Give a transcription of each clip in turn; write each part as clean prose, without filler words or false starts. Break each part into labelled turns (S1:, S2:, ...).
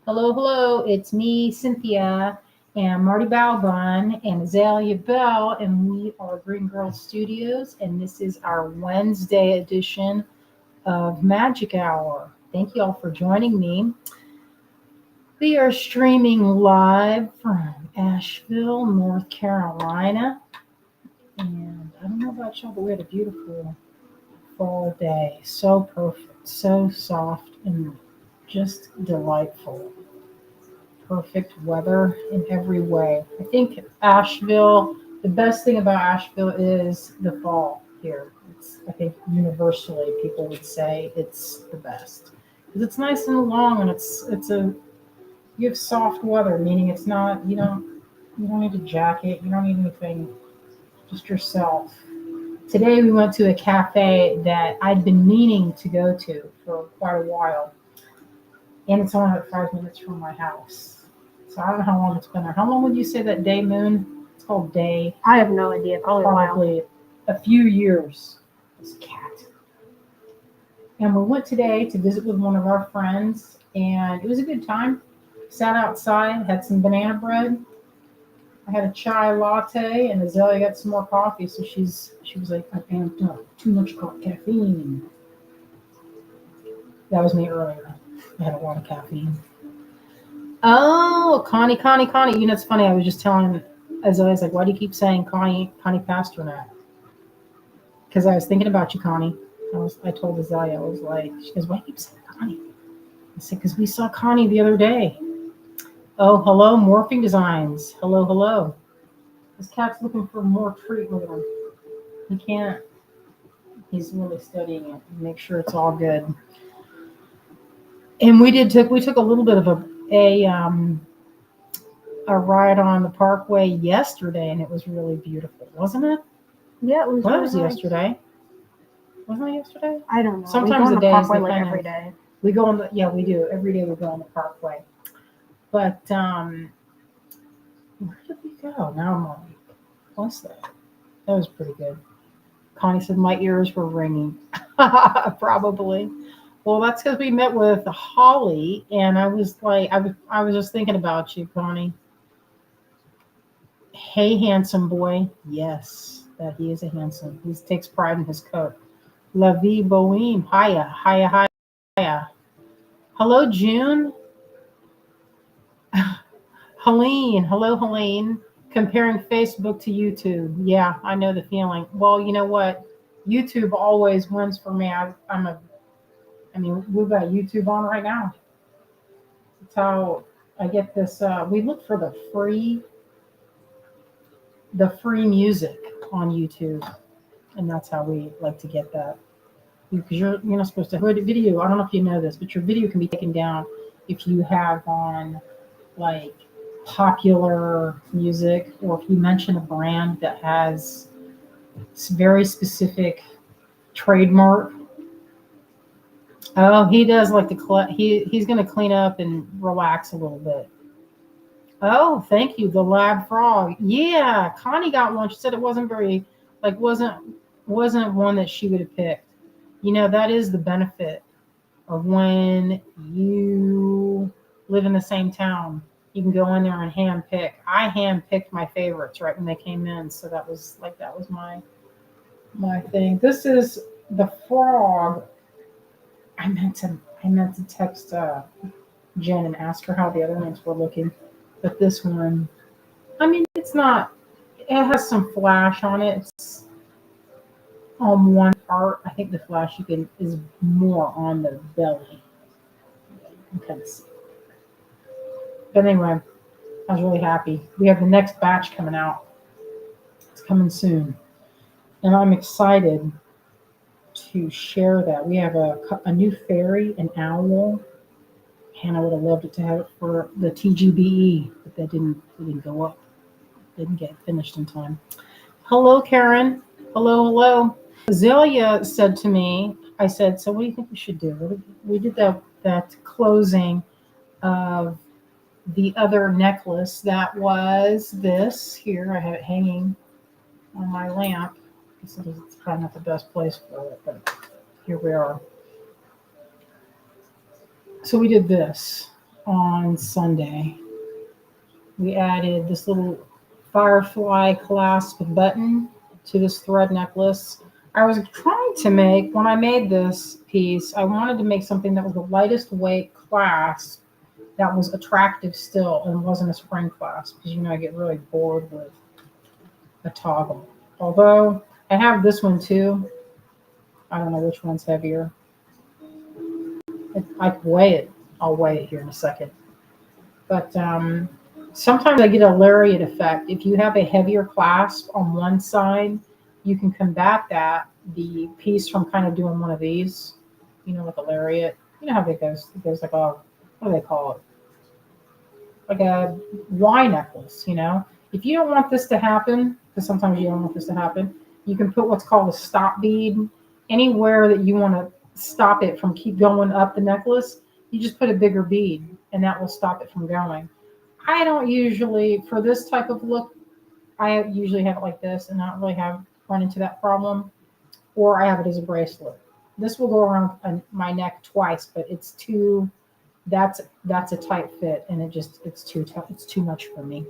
S1: Hello, hello. It's me, Cynthia, and Marty Balbon and Azalea Bell, and we are Greengirlstudios, and this is our Wednesday edition of Magic Hour. Thank you all for joining me. We are streaming live from Asheville, North Carolina, and I don't know about y'all, but we had a beautiful fall day. So perfect, so soft, and just delightful. Perfect weather in every way. I think Asheville, the best thing about Asheville is the fall here. I think universally people would say it's the best because it's nice and long, and you have soft weather, meaning it's not you don't need a jacket, you don't need anything, just yourself. Today we went to a cafe that I'd been meaning to go to for quite a while, and it's only like 5 minutes from my house. So I don't know how long it's been there. How long would you say that day, Moon? It's called Day.
S2: I have no idea.
S1: Probably a few years. This cat. And we went today to visit with one of our friends, and it was a good time. Sat outside, had some banana bread. I had a chai latte, and Azalea got some more coffee. So she was like, I amped up. Too much caffeine. That was me earlier. I had a lot of caffeine. Oh, Connie. You know, it's funny. I was just telling Azalea, like, why do you keep saying Connie Pasternak? Because I was thinking about you, Connie. I told Azalea, I was like, she goes, why do you keep saying Connie? I said, because we saw Connie the other day. Oh, hello, Morphing Designs. Hello. This cat's looking for more treat with him. He can't. He's really studying it. Make sure it's all good. And we took a little bit of a ride on the Parkway yesterday, and it was really beautiful, wasn't it?
S2: Yeah, it was.
S1: Well,
S2: really
S1: it was
S2: nice.
S1: yesterday. Wasn't it yesterday?
S2: I don't know.
S1: Sometimes
S2: we
S1: the
S2: go on
S1: days
S2: the Parkway
S1: they
S2: like
S1: kind
S2: every
S1: of-
S2: day.
S1: We go on we do. Every day we go on the Parkway. But where did we go? Now I'm like, what's that? That was pretty good. Connie said my ears were ringing. Probably. Well, that's because we met with Holly, and I was like, I was just thinking about you, Connie. Hey, handsome boy. Yes, that he is a handsome. He takes pride in his coat. La vie boheme. Hiya. Hello, June. Helene. Hello, Helene. Comparing Facebook to YouTube. Yeah, I know the feeling. Well, you know what? YouTube always wins for me. We've got YouTube on right now. That's how I get this. We look for the free music on YouTube, and that's how we like to get that. Because you're not supposed to have a video. I don't know if you know this, but your video can be taken down if you have on like popular music, or if you mention a brand that has very specific trademark. Oh, he does like he's going to clean up and relax a little bit. Oh, thank you, the lab frog. Yeah, Connie got one. She said it wasn't wasn't one that she would have picked. You know, that is the benefit of when you live in the same town. You can go in there and hand pick. I hand picked my favorites right when they came in, so that was my thing. This is the frog. I meant to text Jen and ask her how the other ones were looking, but this one, it's not. It has some flash on it. It's on one part. I think the flash is more on the belly. You can see. But anyway, I was really happy. We have the next batch coming out. It's coming soon, and I'm excited to share that. We have a new fairy, an owl. And I would have loved it to have it for the TGBE, but that didn't go up. Didn't get finished in time. Hello, Karen. Hello. Azalea said to me, I said, so what do you think we should do? We did that closing of the other necklace that was this here. I have it hanging on my lamp. It's probably not the best place for it, but here we are. So we did this. on Sunday. We added this little firefly clasp button to this thread necklace. I was trying to make, when I made this piece, I wanted to make something that was the lightest weight clasp that was attractive still and wasn't a spring clasp, because I get really bored with a toggle. Although I have this one too. I don't know which one's heavier. I can weigh it. I'll weigh it here in a second. But sometimes I get a lariat effect. If you have a heavier clasp on one side, you can combat that, the piece, from kind of doing one of these, like a lariat. You know how it goes? It goes like a, what do they call it? Like a Y necklace, If you don't want this to happen, because sometimes you don't want this to happen, you can put what's called a stop bead anywhere that you want to stop it from keep going up the necklace. You just put a bigger bead and that will stop it from going. I don't usually, for this type of look, I usually have it like this and not really run into that problem, or I have it as a bracelet. This will go around my neck twice, but it's too, that's a tight fit, and it's too tough. It's too much for me.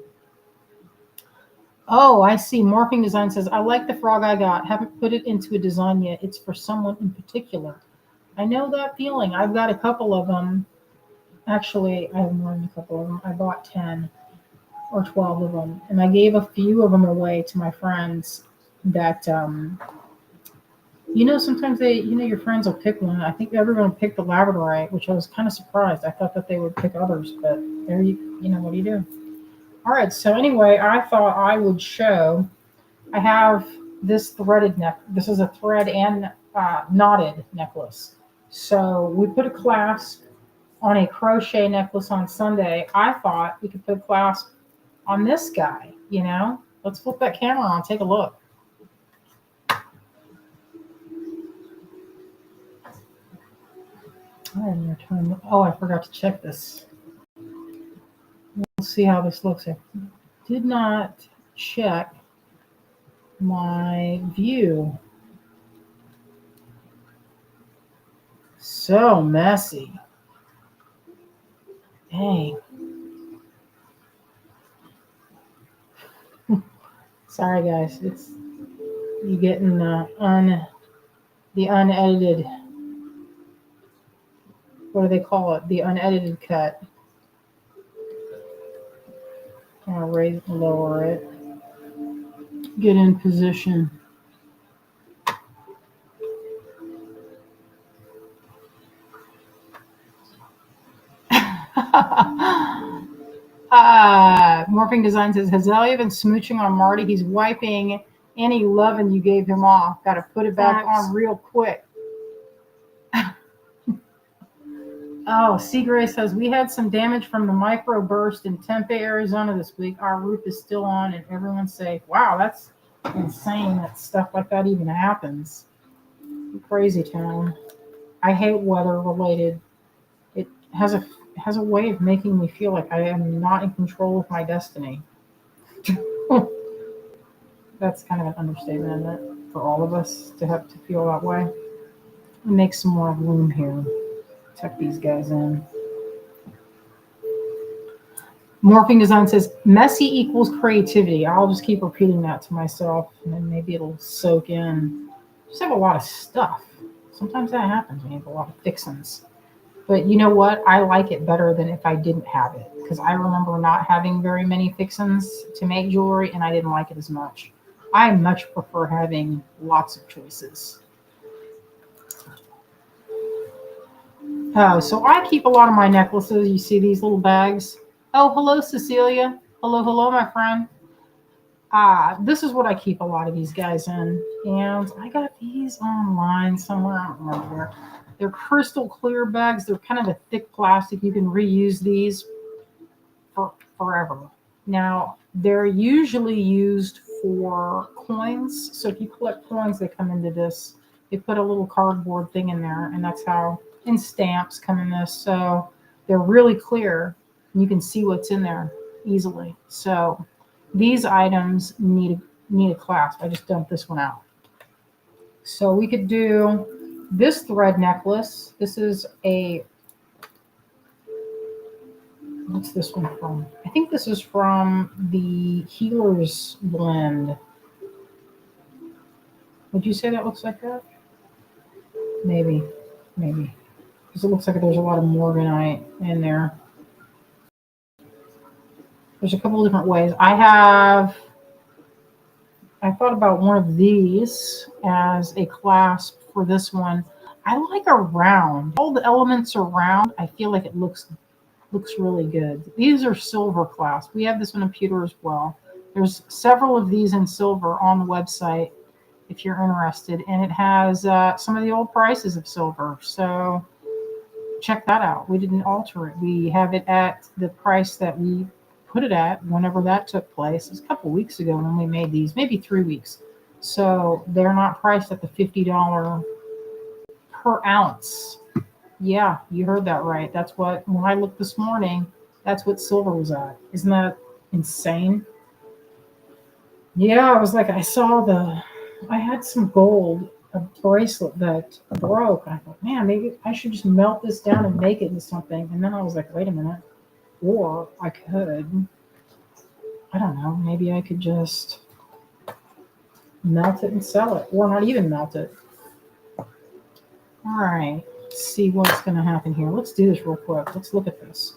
S1: Oh, I see. Morphing Design says, I like the frog I got. Haven't put it into a design yet. It's for someone in particular. I know that feeling. I've got a couple of them. Actually, I have more than a couple of them. I bought 10 or 12 of them, and I gave a few of them away to my friends that, sometimes your friends will pick one. I think everyone picked the Labradorite, which I was kind of surprised. I thought that they would pick others, but what do you do? All right, so anyway, I thought I would show, I have this threaded neck. This is a thread and knotted necklace. So we put a clasp on a crochet necklace on Sunday. I thought we could put a clasp on this guy, Let's flip that camera on, take a look. Oh, I forgot to check this. We'll see how this looks. I did not check my view. So messy. Dang. Sorry, guys. It's you getting the unedited. What do they call it? The unedited cut. I'll raise and lower it. Get in position. Morphing Design says, has Ellie been smooching on Marty? He's wiping any loving you gave him off. Got to put it back on real quick. Oh, Seagray says, we had some damage from the microburst in Tempe, Arizona this week. Our roof is still on and everyone's safe. Wow, that's insane that stuff like that even happens. Crazy town. I hate weather related. It has a way of making me feel like I am not in control of my destiny. That's kind of an understatement, isn't it? For all of us to have to feel that way. Make some more room here. Tuck these guys in. Morphing Design says, messy equals creativity. I'll just keep repeating that to myself, and then maybe it'll soak in. Just have a lot of stuff. Sometimes that happens when you have a lot of fixins. But you know what? I like it better than if I didn't have it, because I remember not having very many fixins to make jewelry, and I didn't like it as much. I much prefer having lots of choices. So I keep a lot of my necklaces. You see these little bags. Oh, hello, Cecilia. Hello, my friend. This is what I keep a lot of these guys in. And I got these online somewhere. I don't remember where. They're crystal clear bags. They're kind of a thick plastic. You can reuse these for forever. Now, they're usually used for coins. So if you collect coins, they come into this. They put a little cardboard thing in there, and that's how, and stamps come in this. So they're really clear, and you can see what's in there easily. So these items need a clasp. I just dumped this one out. So we could do this thread necklace. This is a What's this one from? I think this is from the Healer's Blend. Would you say that looks like that? Maybe, maybe. Because it looks like there's a lot of morganite in there. There's a couple of different ways. I thought about one of these as a clasp for this one. I like a round. All the elements are round. I feel like it looks really good. These are silver clasps. We have this one in pewter as well. There's several of these in silver on the website if you're interested, and it has some of the old prices of silver. So check that out. We didn't alter it. We have it at the price that we put it at whenever that took place. It was a couple weeks ago when we made these, maybe 3 weeks. So they're not priced at the $50 per ounce. Yeah, you heard that right. That's what, when I looked this morning, that's what silver was at. Isn't that insane? Yeah, I was like, I had some gold, a bracelet that broke. I thought, man, maybe I should just melt this down and make it into something. And then I was like, wait a minute. Or I could, I don't know, maybe I could just melt it and sell it, or not even melt it. All right, let's see what's going to happen here. Let's do this real quick. Let's look at this.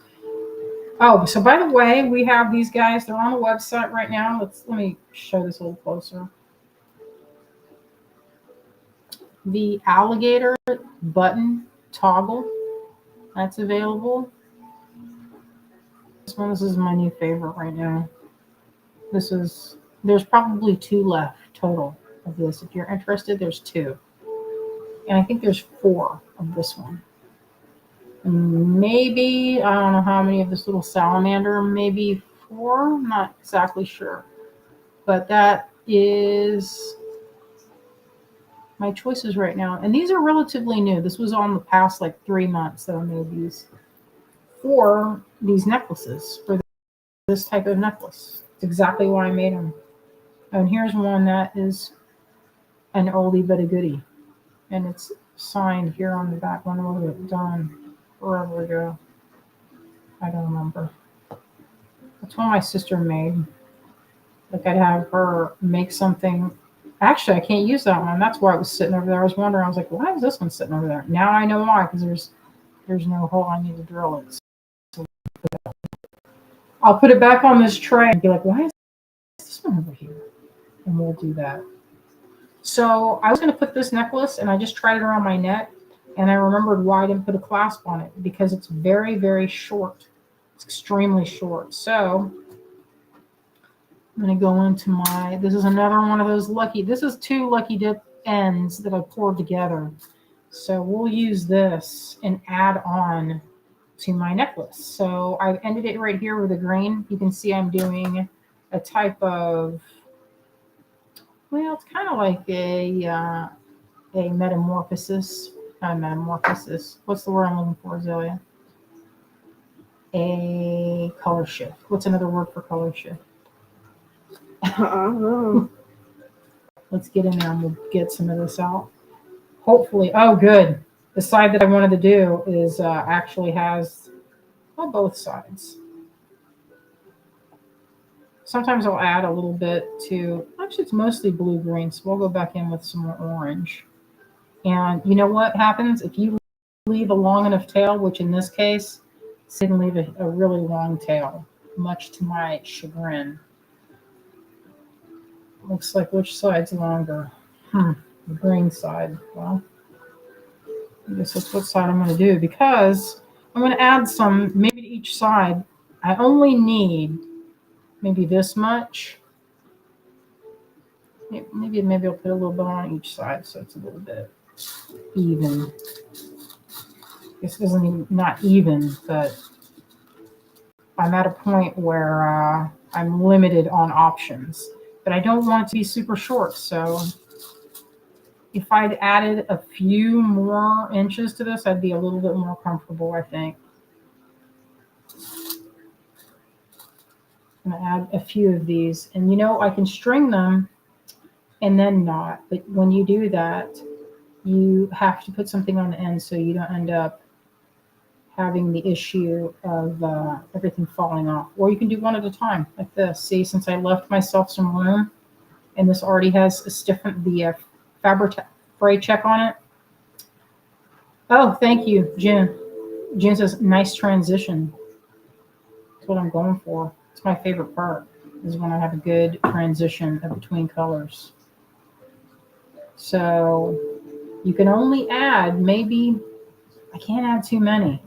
S1: Oh, so by the way, we have these guys. They're on the website right now. Let me show this a little closer. The alligator button toggle that's available. This is my new favorite right now. There's probably 2 left total of this. If you're interested, there's 2. And I think there's 4 of this one. And maybe, I don't know how many of this little salamander, maybe 4, I'm not exactly sure. But that is my choices right now. And these are relatively new. This was on the past like 3 months that I made these for these necklaces, for this type of necklace. It's exactly why I made them. And here's one that is an oldie but a goodie. And it's signed here on the back. When was it done? Forever ago. I don't remember. That's one my sister made. Like I'd have her make something. Actually, I can't use that one. That's why it was sitting over there. I was wondering. I was like, why is this one sitting over there? Now I know why, because there's no hole. I need to drill it. So I'll put it back on this tray and be like, why is this one over here? And we'll do that. So I was going to put this necklace, and I just tried it around my neck, and I remembered why I didn't put a clasp on it, because it's very, very short. It's extremely short. So I'm going to go into this is another one of those this is 2 lucky dip ends that I poured together. So we'll use this and add on to my necklace. So I've ended it right here with a green. You can see I'm doing a type of, well, it's kind of like a metamorphosis. Not a metamorphosis. What's the word I'm looking for, Zelia? A color shift. What's another word for color shift? Let's get in there and we'll get some of this out. Hopefully, oh, good. The side that I wanted to do is actually has both sides. Sometimes I'll add a little bit to, actually it's mostly blue-green, so we'll go back in with some more orange. And you know what happens? If you leave a long enough tail, which in this case, it didn't leave a really long tail, much to my chagrin. Looks like which side's longer? The green side. Well, I guess that's what side I'm going to do, because I'm going to add some, maybe to each side. I only need maybe this much. Maybe I'll put a little bit on each side so it's a little bit even. This isn't even, not even, but I'm at a point where I'm limited on options. But I don't want it to be super short, so if I'd added a few more inches to this, I'd be a little bit more comfortable, I think. I'm going to add a few of these. And I can string them and then not. But when you do that, you have to put something on the end so you don't end up having the issue of everything falling off. Or you can do one at a time, like this. See, since I left myself some room, and this already has the fabric fray check on it. Oh, thank you, Jen. Jen says, nice transition. That's what I'm going for. It's my favorite part, is when I have a good transition between colors. So you can only add, maybe, I can't add too many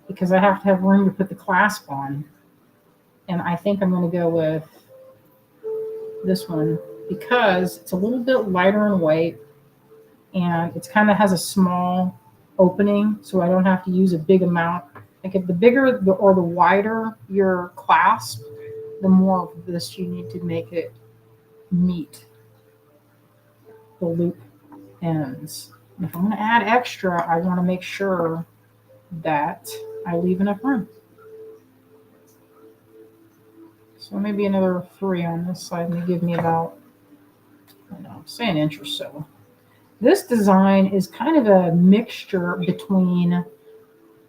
S1: because I have to have room to put the clasp on. And I think I'm going to go with this one because it's a little bit lighter in weight and it kind of has a small opening, so I don't have to use a big amount. Like if the bigger or the wider your clasp, the more of this you need to make it meet the loop ends. And if I'm going to add extra, I want to make sure that I leave enough room. So maybe another 3 on this side may give me about, I don't know, say an inch or so. This design is kind of a mixture between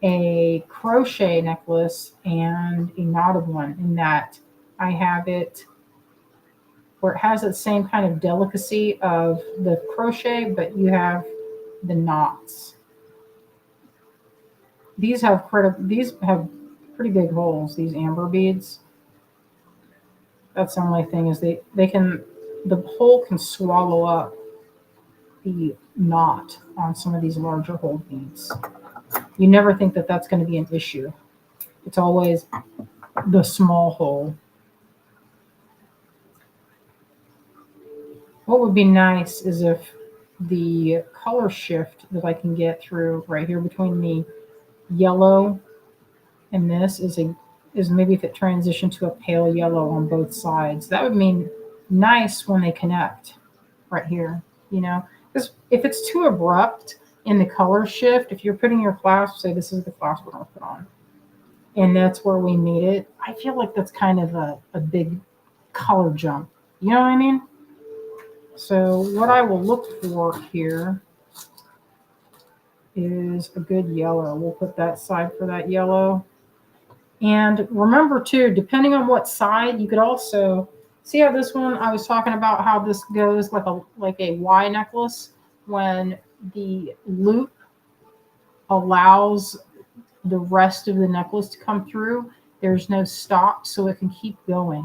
S1: a crochet necklace and a knotted one, in that I have it where it has the same kind of delicacy of the crochet, but you have the knots. These have pretty big holes, these amber beads. That's the only thing, is the hole can swallow up the knot on some of these larger hole beads. You never think that that's going to be an issue. It's always the small hole. What would be nice is if the color shift that I can get through right here between the yellow and this is maybe if it transitioned to a pale yellow on both sides. That would mean nice when they connect right here, you know, because if it's too abrupt in the color shift, if you're putting your clasp, say this is the clasp we're going to put on, and that's where we meet it, I feel like that's kind of a big color jump. You know what I mean? So what I will look for here is a good yellow. We'll put that side for that yellow. And remember too, depending on what side, you could also see how this one, I was talking about how this goes like a Y necklace, when the loop allows the rest of the necklace to come through. There's no stop, so it can keep going.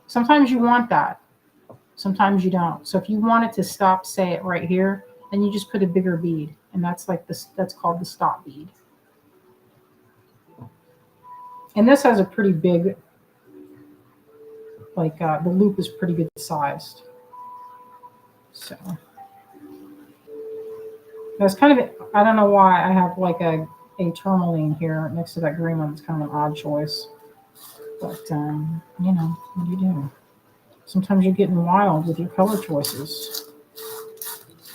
S1: Sometimes you want that. Sometimes you don't. So if you want it to stop, say it right here, then you just put a bigger bead, and that's like this. That's called the stop bead. And this has a pretty big, like the loop is pretty good sized. So that's kind of, I don't know why I have like a tourmaline here next to that green one. It's kind of an odd choice, but you know, what do you do? Sometimes you're getting wild with your color choices.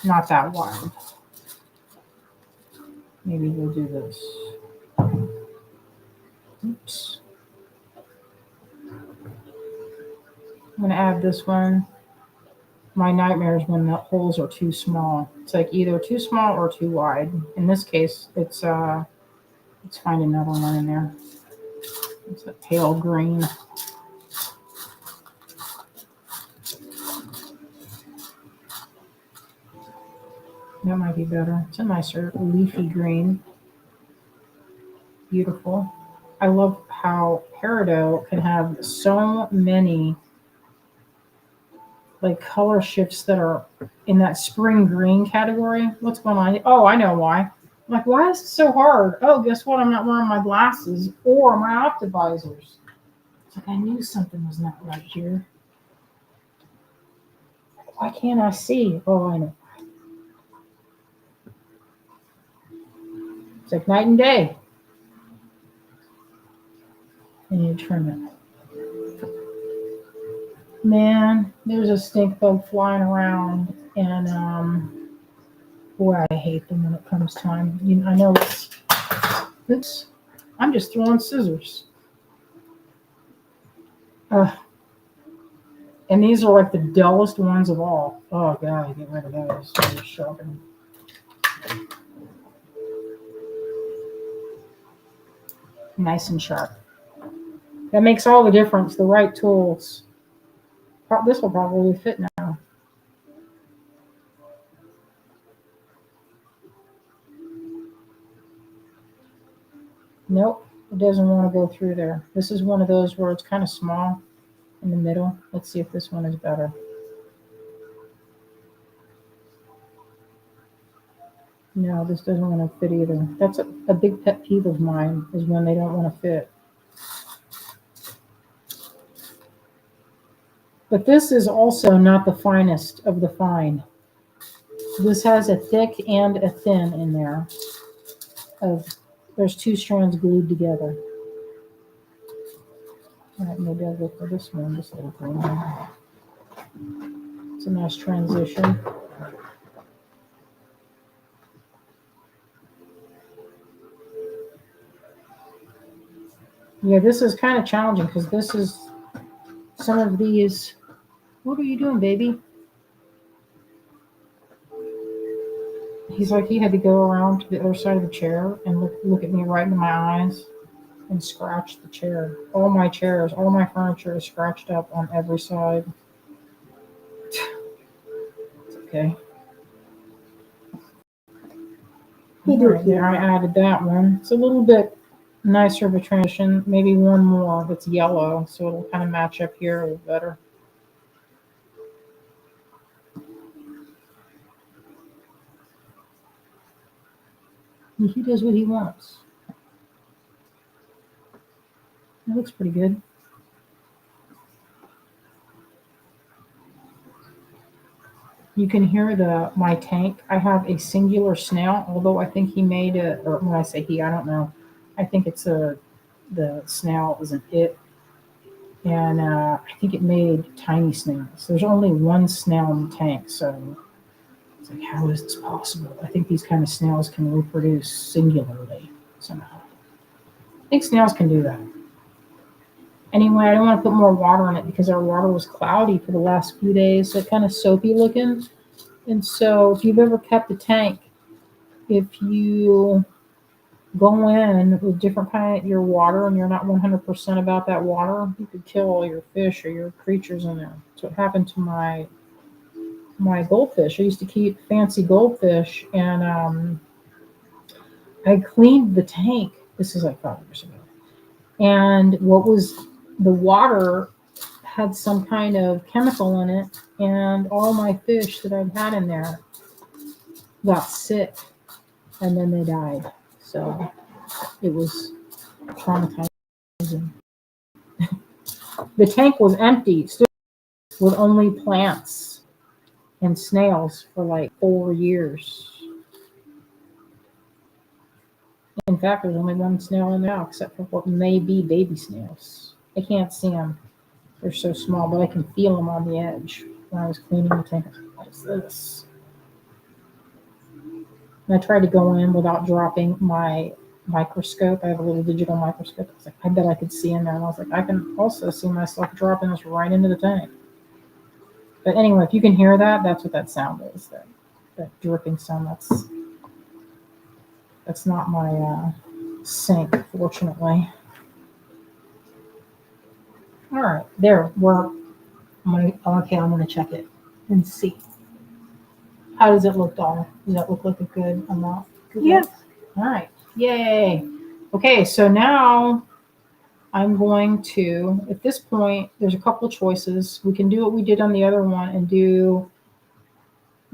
S1: Not that wild. Maybe we'll do this. Oops. I'm going to add this one. My nightmare is when the holes are too small. It's like either too small or too wide. In this case, let's find another one in there. It's a pale green. That might be better. It's a nicer leafy green. Beautiful. I love how peridot can have so many like color shifts that are in that spring green category. What's going on? Oh, I know why. I'm like, why is it so hard? Oh, guess what? I'm not wearing my glasses or my optivisors. It's like I knew something was not right here. Why can't I see? Oh, I know. It's like night and day. I need to trim it. Man, there's a stink bug flying around, and boy, I hate them when it comes time. I know it's. I'm just throwing scissors. And these are like the dullest ones of all. Oh God, get rid of those. They're shocking. nice and sharp. That makes all the difference. The right tools. This will probably fit now. Nope, it doesn't want to go through there. This is one of those where it's kind of small in the middle. Let's see if this one is better. No, this doesn't want to fit either. That's a big pet peeve of mine, is when they don't want to fit. But this is also not the finest of the fine. This has a thick and a thin in there. There's two strands glued together. All right, maybe I'll go for this one, this little thing. It's a nice transition. Yeah, this is kind of challenging because this is some of these. What are you doing, baby? He's like, he had to go around to the other side of the chair and look at me right in my eyes and scratch the chair. All my chairs, all my furniture is scratched up on every side. It's okay. Right, there, I added that one. It's a little bit nicer of a transition. Maybe one more that's yellow, so it'll kind of match up here a little better. He does what he wants. That looks pretty good. You can hear my tank. I have a singular snail, although I think he made or when I say he, I don't know. I think it's the snail isn't it. And I think it made tiny snails. There's only one snail in the tank, so it's like, how is this possible? I think these kind of snails can reproduce singularly somehow. I think snails can do that. Anyway, I don't want to put more water in it because our water was cloudy for the last few days, so kind of soapy looking. And so if you've ever kept a tank, if you go in with different kind of your water and you're not 100% about that water, you could kill all your fish or your creatures in there. That's what happened to my goldfish. I used to keep fancy goldfish, and I cleaned the tank. This is like 5 years ago. And what was the water had some kind of chemical in it, and all my fish that I'd had in there got sick, and then they died. So it was traumatizing. The tank was empty, still with only plants and snails for like 4 years. In fact, there's only one snail in there now, except for what may be baby snails. I can't see them. They're so small, but I can feel them on the edge. When I was cleaning the tank, I was like, what is this? And I tried to go in without dropping my microscope. I have a little digital microscope. I was like, I bet I could see in there. And I was like, I can also see myself dropping this right into the tank. But anyway, if you can hear that, that's what that sound is. That dripping sound. That's not my sink, fortunately. All right, there. I'm gonna check it and see. How does it look, doll? Does that look like a good amount?
S2: Yes.
S1: All right. Yay. Okay, so now I'm going to, at this point, there's a couple choices. We can do what we did on the other one and do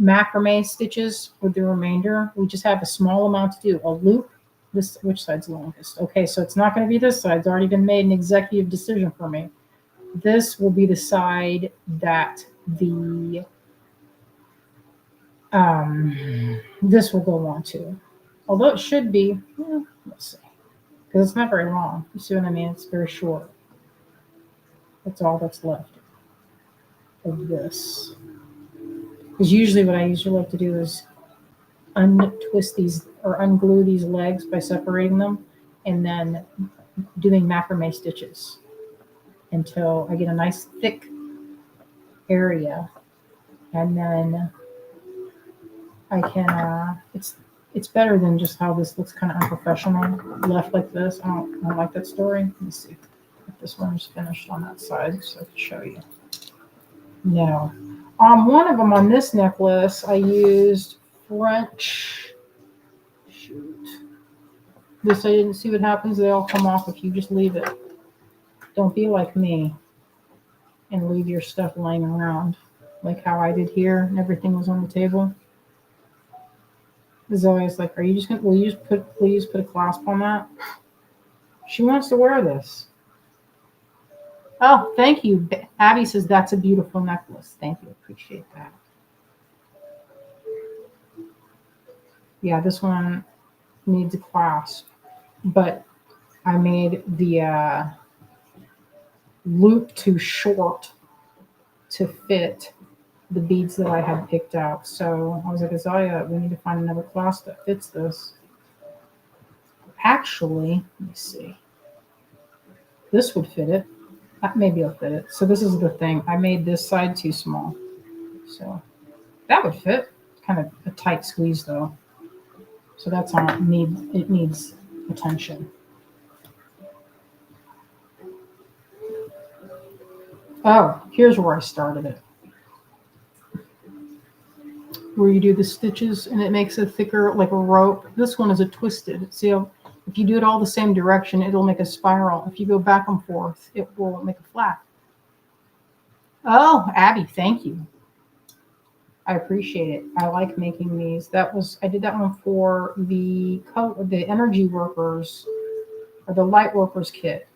S1: macrame stitches with the remainder. We just have a small amount to do. A loop. Which side's longest? Okay, so it's not going to be this side. It's already been made an executive decision for me. This will be the side that this will go on to. Although it should be, let's see, because it's not very long. You see what I mean? It's very short. That's all that's left of this. Because usually what I usually like to do is untwist these or unglue these legs by separating them and then doing macrame stitches until I get a nice thick area, and then I can It's better than just how this looks kind of unprofessional, left like this. I don't like that story. Let me see if this one's finished on that side so I can show you. No. One of them on this necklace, I used French. Shoot. This I didn't see what happens. They all come off if you just leave it. Don't be like me and leave your stuff laying around like how I did here and everything was on the table. Zoe's like, are you just gonna, will you just please put a clasp on that? She wants to wear this. Oh, thank you. Abby says that's a beautiful necklace. Thank you. Appreciate that. Yeah, this one needs a clasp, but I made the loop too short to fit the beads that I had picked out. So I was like, Azalea, we need to find another clasp that fits this. Actually, let me see. This would fit it. Maybe it'll fit it. So this is the thing. I made this side too small. So that would fit. Kind of a tight squeeze though. So that's on it needs attention. Oh, here's where I started it. Where you do the stitches and it makes a thicker, like a rope. This one is a twisted. See how if you do it all the same direction, it'll make a spiral. If you go back and forth, it will make a flat. Oh, Abby, thank you. I appreciate it. I like making these. I did that one for the energy workers or the light workers kit.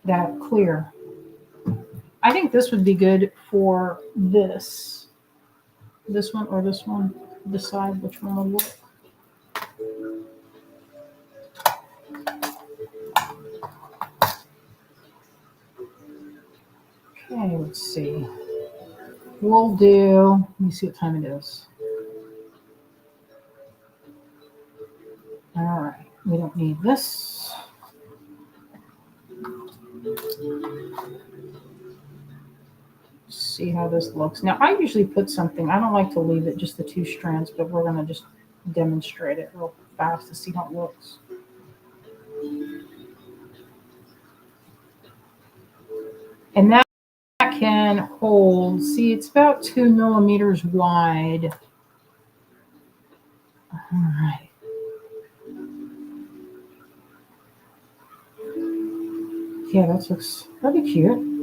S1: That clear. I think this would be good for this. This one or this one. Decide which one will work. Okay, let's see. We'll do, let me see what time it is. All right, we don't need this. See how this looks. Now, I usually put something, I don't like to leave it just the two strands, but we're going to just demonstrate it real fast to see how it looks. And that can hold, see, it's about 2 millimeters wide. All right. Yeah, that'd be cute.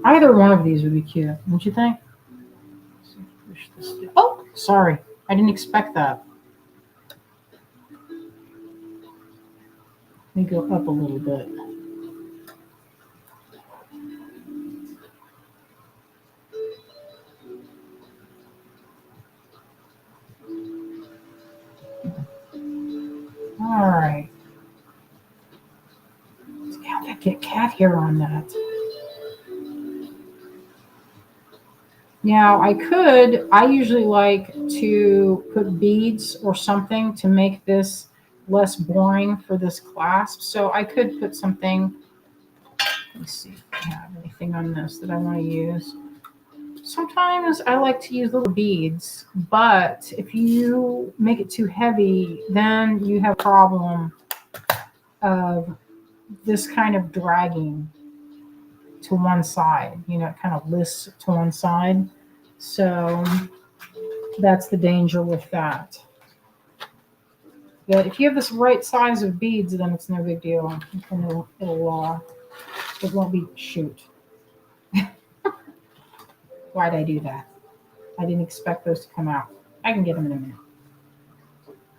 S1: Either one of these would be cute, don't you think? Oh, sorry. I didn't expect that. Let me go up a little bit. All right. How'd that get cat hair on that? Now I usually like to put beads or something to make this less boring for this clasp. So I could put something, let me see if I have anything on this that I want to use. Sometimes I like to use little beads, but if you make it too heavy, then you have a problem of this kind of dragging to one side. You know, it kind of lists to one side. So that's the danger with that. But if you have this right size of beads, then it's no big deal. And it won't be, shoot. Why'd I do that? I didn't expect those to come out. I can get them in a minute.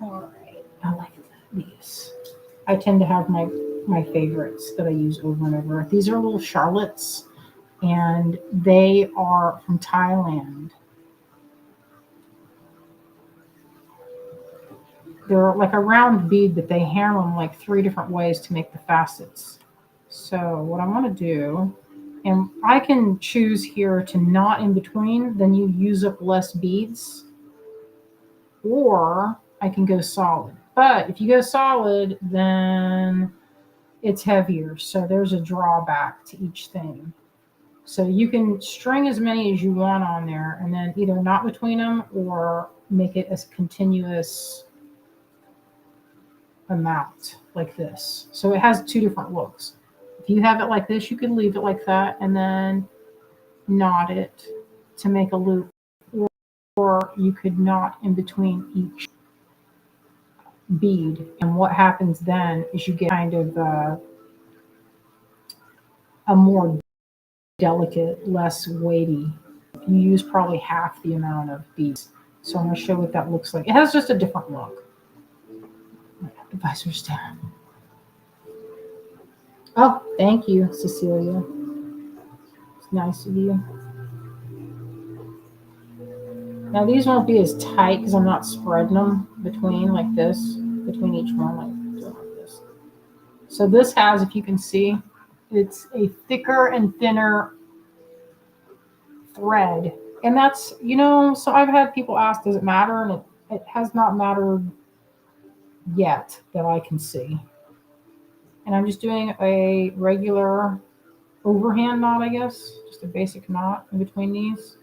S1: All right, I like these. I tend to have my favorites that I use over and over. These are little Charlottes, and they are from Thailand. They're like a round bead, but they hammer them like 3 different ways to make the facets. So what I want to do, and I can choose here to knot in between, then you use up less beads, or I can go solid. But if you go solid, then it's heavier. So there's a drawback to each thing. So you can string as many as you want on there and then either knot between them or make it a continuous amount like this. So it has two different looks. If you have it like this, you can leave it like that and then knot it to make a loop, or you could knot in between each bead. And what happens then is you get kind of a more delicate, less weighty. You use probably half the amount of beads. So I'm going to show what that looks like. It has just a different look. The visor's down. Oh, thank you, Cecilia. It's nice of you. Now these won't be as tight because I'm not spreading them between like this, between each one like this. So this has, if you can see, it's a thicker and thinner thread. And that's, so I've had people ask, does it matter? And it has not mattered yet that I can see. And I'm just doing a regular overhand knot, I guess, just a basic knot in between these.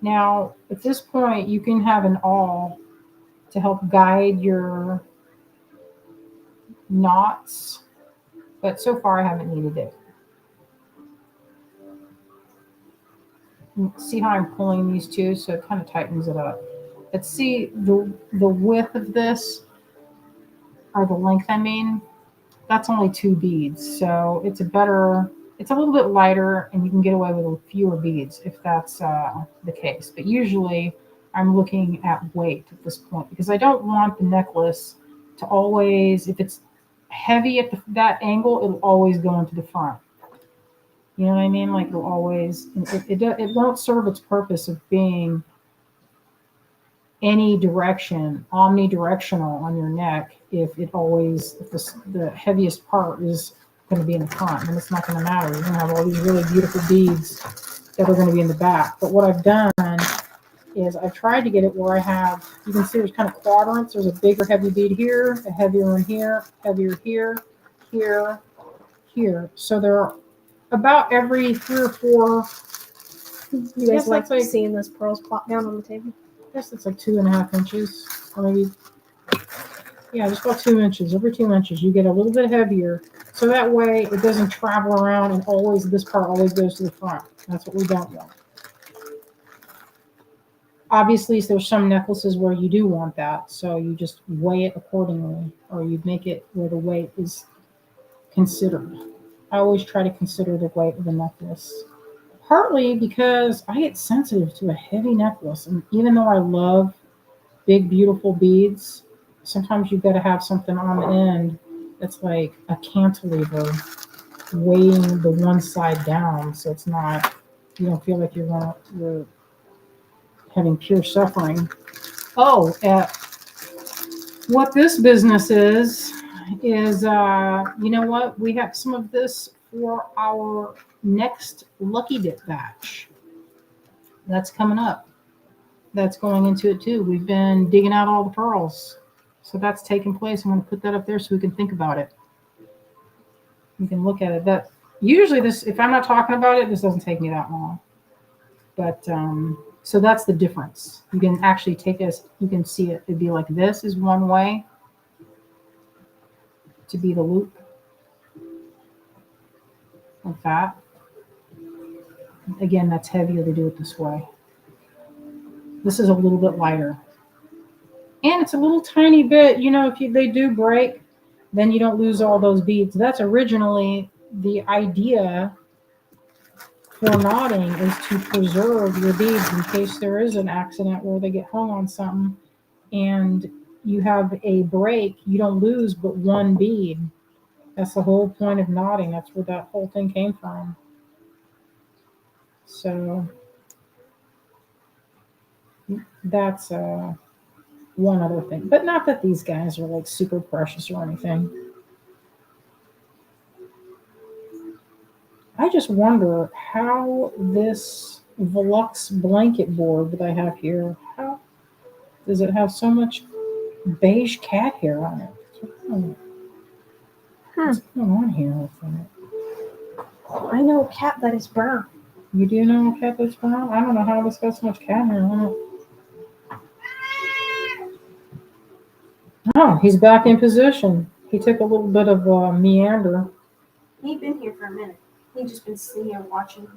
S1: Now, at this point, you can have an awl to help guide your knots, but so far I haven't needed it. See how I'm pulling these two, so it kind of tightens it up. But see the width of this, or the length I mean, that's only 2 beads. So it's a little bit lighter and you can get away with fewer beads if that's the case. But usually I'm looking at weight at this point because I don't want the necklace to always, if it's heavy at that angle, it'll always go into the front. You know what I mean? Like it'll always, it won't serve its purpose of being any direction, omnidirectional on your neck if the heaviest part is going to be in the front, and it's not going to matter. You're going to have all these really beautiful beads that are going to be in the back. But what I've done is I've tried to get it where I have, you can see there's kind of quadrants. There's a bigger heavy bead here, a heavier one here, heavier here, here, here. So there are about every 3 or 4.
S2: You guys like seeing those pearls plop down on the table?
S1: I guess it's like 2.5 inches, or maybe, yeah, just about 2 inches. Every 2 inches, you get a little bit heavier, so that way it doesn't travel around and always this part always goes to the front. That's what we don't want. Obviously, there's some necklaces where you do want that, so you just weigh it accordingly, or you make it where the weight is considered. I always try to consider the weight of the necklace. Partly because I get sensitive to a heavy necklace, and even though I love big, beautiful beads, sometimes you've got to have something on the end that's like a cantilever weighing the one side down, so it's not, you don't feel like you're having pure suffering. Oh, what this business is you know what? We have some of this for our next Lucky Dip batch. That's coming up. That's going into it too. We've been digging out all the pearls. So that's taking place. I'm going to put that up there so we can think about it. We can look at it. That usually this, if I'm not talking about it, this doesn't take me that long. But so that's the difference. You can actually take this, you can see it. It'd be like this is one way to be the loop. Like that. Again, that's heavier to do it this way. This is a little bit lighter. And it's a little tiny bit, if they do break, then you don't lose all those beads. That's originally the idea for knotting, is to preserve your beads in case there is an accident where they get hung on something and you have a break, you don't lose but one bead. That's the whole point of knotting. That's where that whole thing came from. So that's one other thing. But not that these guys are like super precious or anything. I just wonder how this Velux blanket board that I have here, how does it have so much beige cat hair on it? What's going on here with that?
S2: I know a cat that is brown.
S1: You do know a cat that's brown? I don't know how this got so much cat hair on it. Oh, he's back in position. He took a little bit of a meander.
S2: He's been here for a minute. He's just been sitting here watching.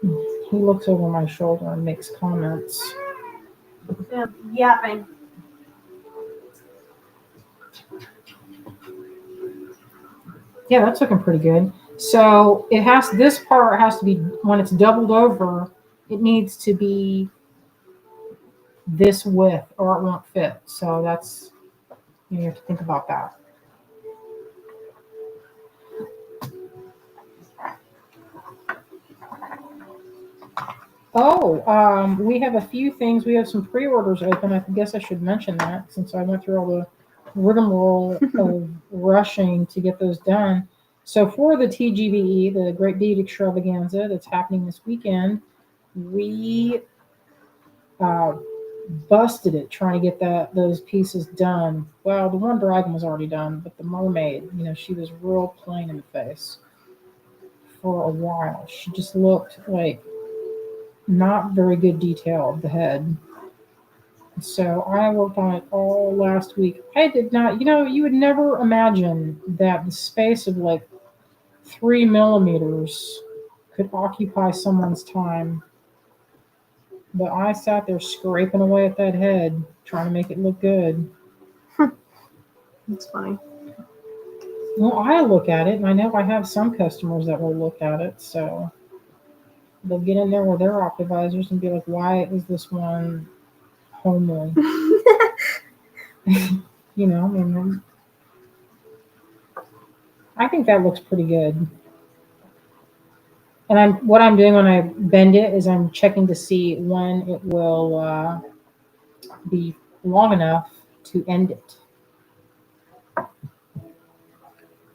S1: He looks over my shoulder and makes comments.
S2: Yapping.
S1: Yeah, that's looking pretty good. So it has, this part has to be, when it's doubled over, it needs to be this width or it won't fit. So that's, you have to think about that. Oh, we have a few things. We have some pre-orders open. I guess I should mention that since I went through all the rigmarole of rushing to get those done. So for the TGBE, the Great Bead Extravaganza that's happening this weekend, we busted it trying to get those pieces done. Well, the one dragon was already done, but the mermaid, she was real plain in the face for a while. She just looked like not very good detail of the head. So I worked on it all last week. I did not, you would never imagine that the space of like 3 millimeters could occupy someone's time. But I sat there scraping away at that head, trying to make it look good.
S2: That's funny.
S1: Well, I look at it, and I know I have some customers that will look at it, so they'll get in there with their optimizers and be like, why is this one homely? I think that looks pretty good. And what I'm doing when I bend it is I'm checking to see when it will be long enough to end it.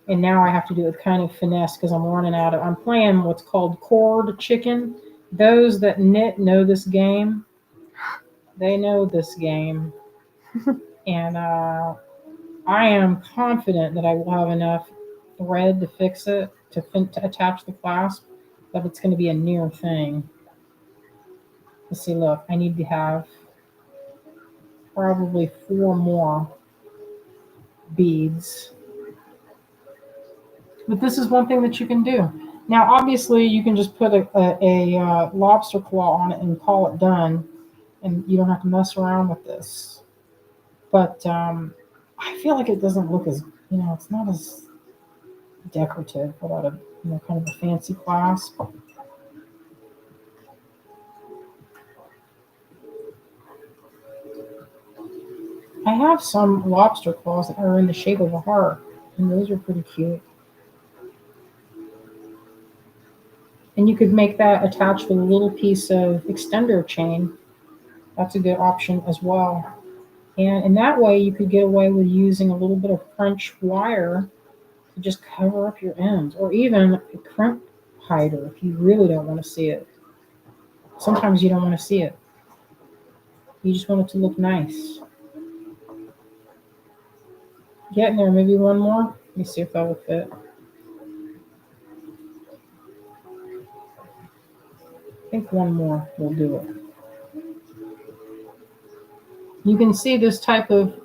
S1: And now I have to do it kind of finesse because I'm playing what's called cord chicken. Those that knit know this game. They know this game. And I am confident that I will have enough thread to fix it, to attach the clasp, but it's going to be a near thing. Let's see, look, I need to have probably 4 more beads. But this is one thing that you can do. Now, obviously, you can just put a lobster claw on it and call it done, and you don't have to mess around with this. But I feel like it doesn't look as, it's not as decorative without a, kind of a fancy clasp. I have some lobster claws that are in the shape of a heart, and those are pretty cute. And you could make that attached with a little piece of extender chain. That's a good option as well. And in that way, you could get away with using a little bit of French wire to just cover up your ends, or even a crimp hider if you really don't want to see it. Sometimes you don't want to see it. You just want it to look nice. Getting there, maybe one more. Let me see if that will fit. I think one more will do it. You can see this type of,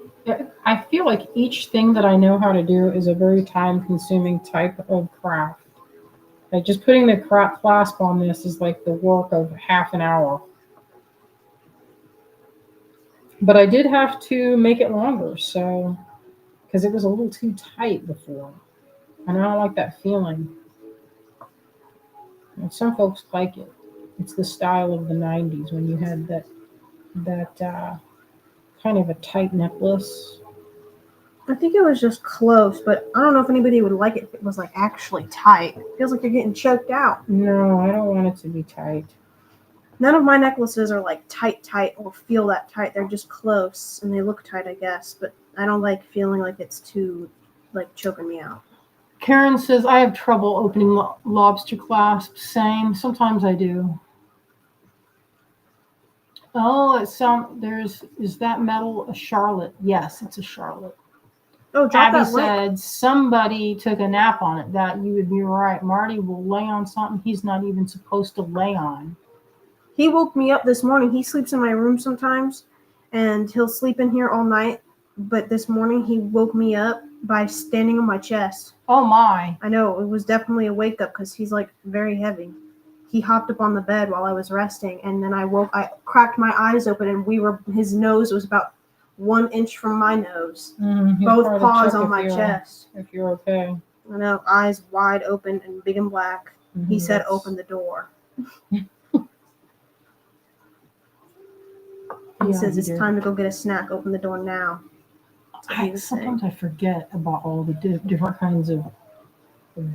S1: I feel like each thing that I know how to do is a very time-consuming type of craft. Like just putting the clasp on this is like the work of half an hour. But I did have to make it longer, so, because it was a little too tight before. And I don't like that feeling. And some folks like it. It's the style of the 90s when you had that kind of a tight necklace.
S2: I think it was just close, but I don't know if anybody would like it if it was like actually tight. It feels like you're getting choked out.
S1: No, I don't want it to be tight.
S2: None of my necklaces are like tight or feel that tight. They're just close and they look tight, I guess, but I don't like feeling like it's too like choking me out.
S1: Karen says, I have trouble opening lobster clasps. Same. Sometimes I do. Oh, is that metal a Charlotte? Yes, it's a Charlotte.
S2: Oh, drop
S1: Abby
S2: that link.
S1: said somebody took a nap on it. That you would be right. Marty will lay on something he's not even supposed to lay on.
S2: He woke me up this morning. He sleeps in my room sometimes, and he'll sleep in here all night. But this morning he woke me up by standing on my chest.
S1: Oh my.
S2: I know, it was definitely a wake up because he's like very heavy. He hopped up on the bed while I was resting, and then I cracked my eyes open, and his nose was about 1 inch from my nose. Both paws on my chest.
S1: If you're okay.
S2: I know, eyes wide open and big and black. He said, "Open the door." He says it's time to go get a snack. Open the door now.
S1: Sometimes I forget about all the different kinds of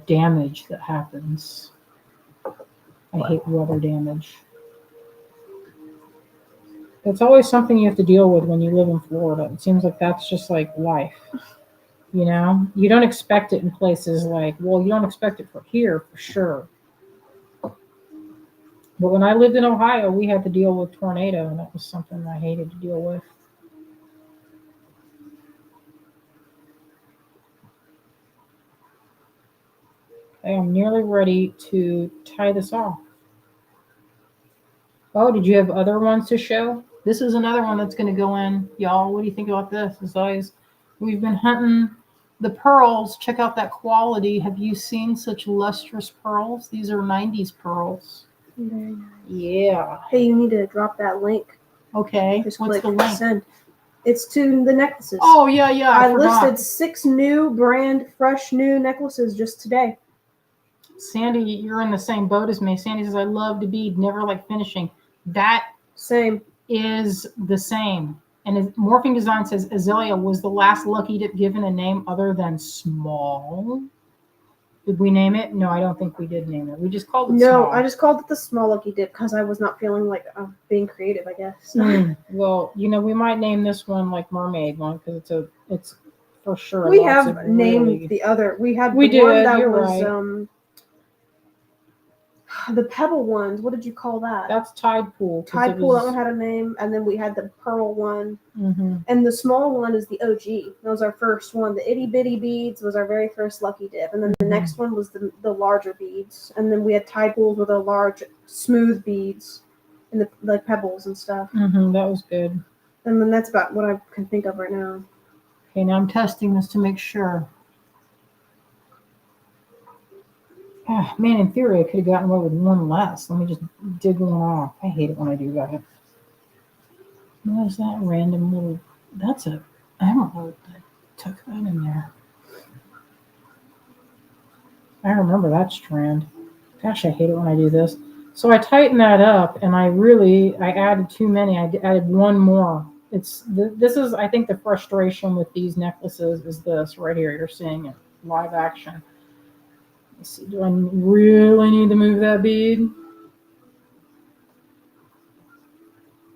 S1: damage that happens. I hate weather damage. It's always something you have to deal with when you live in Florida. It seems like that's just like life. You know, you don't expect it in places like, well, you don't expect it for here for sure. But when I lived in Ohio, we had to deal with tornado, and that was something I hated to deal with. I am nearly ready to tie this off. Oh, did you have other ones to show? This is another one that's going to go in. Y'all, what do you think about this? As always, we've been hunting the pearls. Check out that quality. Have you seen such lustrous pearls? These are 90s pearls.
S2: Very nice.
S1: Yeah.
S2: Hey, you need to drop that link.
S1: Okay.
S2: Just
S1: What's
S2: click
S1: the link?
S2: Send. It's to the necklaces.
S1: Oh, yeah.
S2: I listed 6 new fresh new necklaces just today.
S1: Sandy, you're in the same boat as me. Sandy says, I love to bead, never like finishing. That
S2: Same.
S1: Is the same. And Morphing Design says Azalea was the last lucky dip given a name other than small. Did we name it? No, I don't think we did name it. We just called it small.
S2: No, I just called it the small lucky dip because I was not feeling like being creative, I guess.
S1: Well, you know, we might name this one like Mermaid one because it's for sure.
S2: We have named the other. We had
S1: we
S2: the
S1: did,
S2: one that
S1: you're
S2: was
S1: right.
S2: The pebble ones. What did you call that?
S1: That's Tide Pool.
S2: Tide Pool. That one had a name, and then we had the pearl one, and the small one is the OG. That was our first one. The itty bitty beads was our very first lucky dip, and then the next one was the larger beads, and then we had Tide Pools with the large smooth beads, and the like pebbles and stuff.
S1: That was good.
S2: And then that's about what I can think of right now.
S1: Okay, now I'm testing this to make sure. Oh, man, in theory, I could have gotten away with one less. Let me just dig one off. I hate it when I do that. What is that random little... That's a emerald. I took that in there. I remember that strand. Gosh, I hate it when I do this. So I tightened that up, and I added too many. I added one more. This is, I think, the frustration with these necklaces is this right here. You're seeing it live action. Let's see, do I really need to move that bead?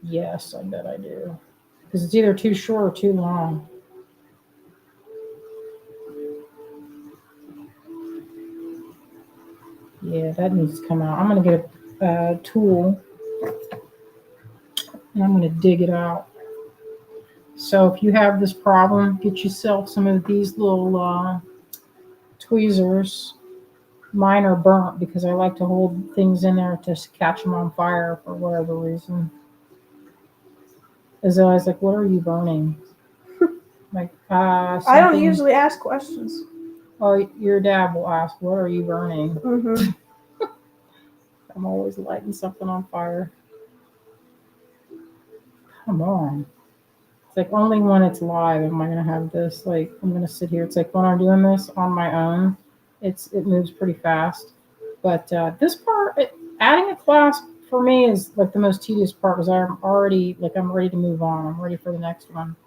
S1: Yes, I bet I do. Because it's either too short or too long. Yeah, that needs to come out. I'm going to get a tool and I'm going to dig it out. So if you have this problem, get yourself some of these little tweezers. Mine are burnt because I like to hold things in there to catch them on fire for whatever reason. As I was like, what are you burning? Like,
S2: I don't usually ask questions.
S1: Oh, your dad will ask, what are you burning? I'm always lighting something on fire. Come on. It's like only when it's live am I going to have this. Like, I'm going to sit here. It's like when I'm doing this on my own, it moves pretty fast. But this part, adding a clasp for me is like the most tedious part because I'm ready to move on. I'm ready for the next one.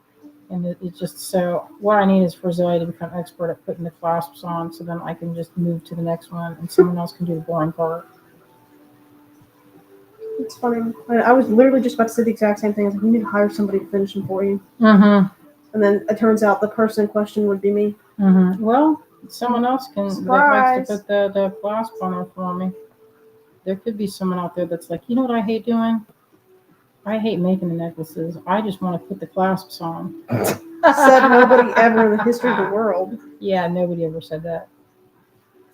S1: And it's just so what I need is for Zoe to become expert at putting the clasps on so then I can just move to the next one and someone else can do the boring part.
S2: It's funny. I was literally just about to say the exact same thing. I was like, you need to hire somebody to finish them for you.
S1: And
S2: then it turns out the person in question would be me.
S1: Well, someone else that likes to put the clasp on there for me. There could be someone out there that's like, you know what I hate doing? I hate making the necklaces. I just want to put the clasps on.
S2: Said nobody ever in the history of the world.
S1: Yeah, nobody ever said that.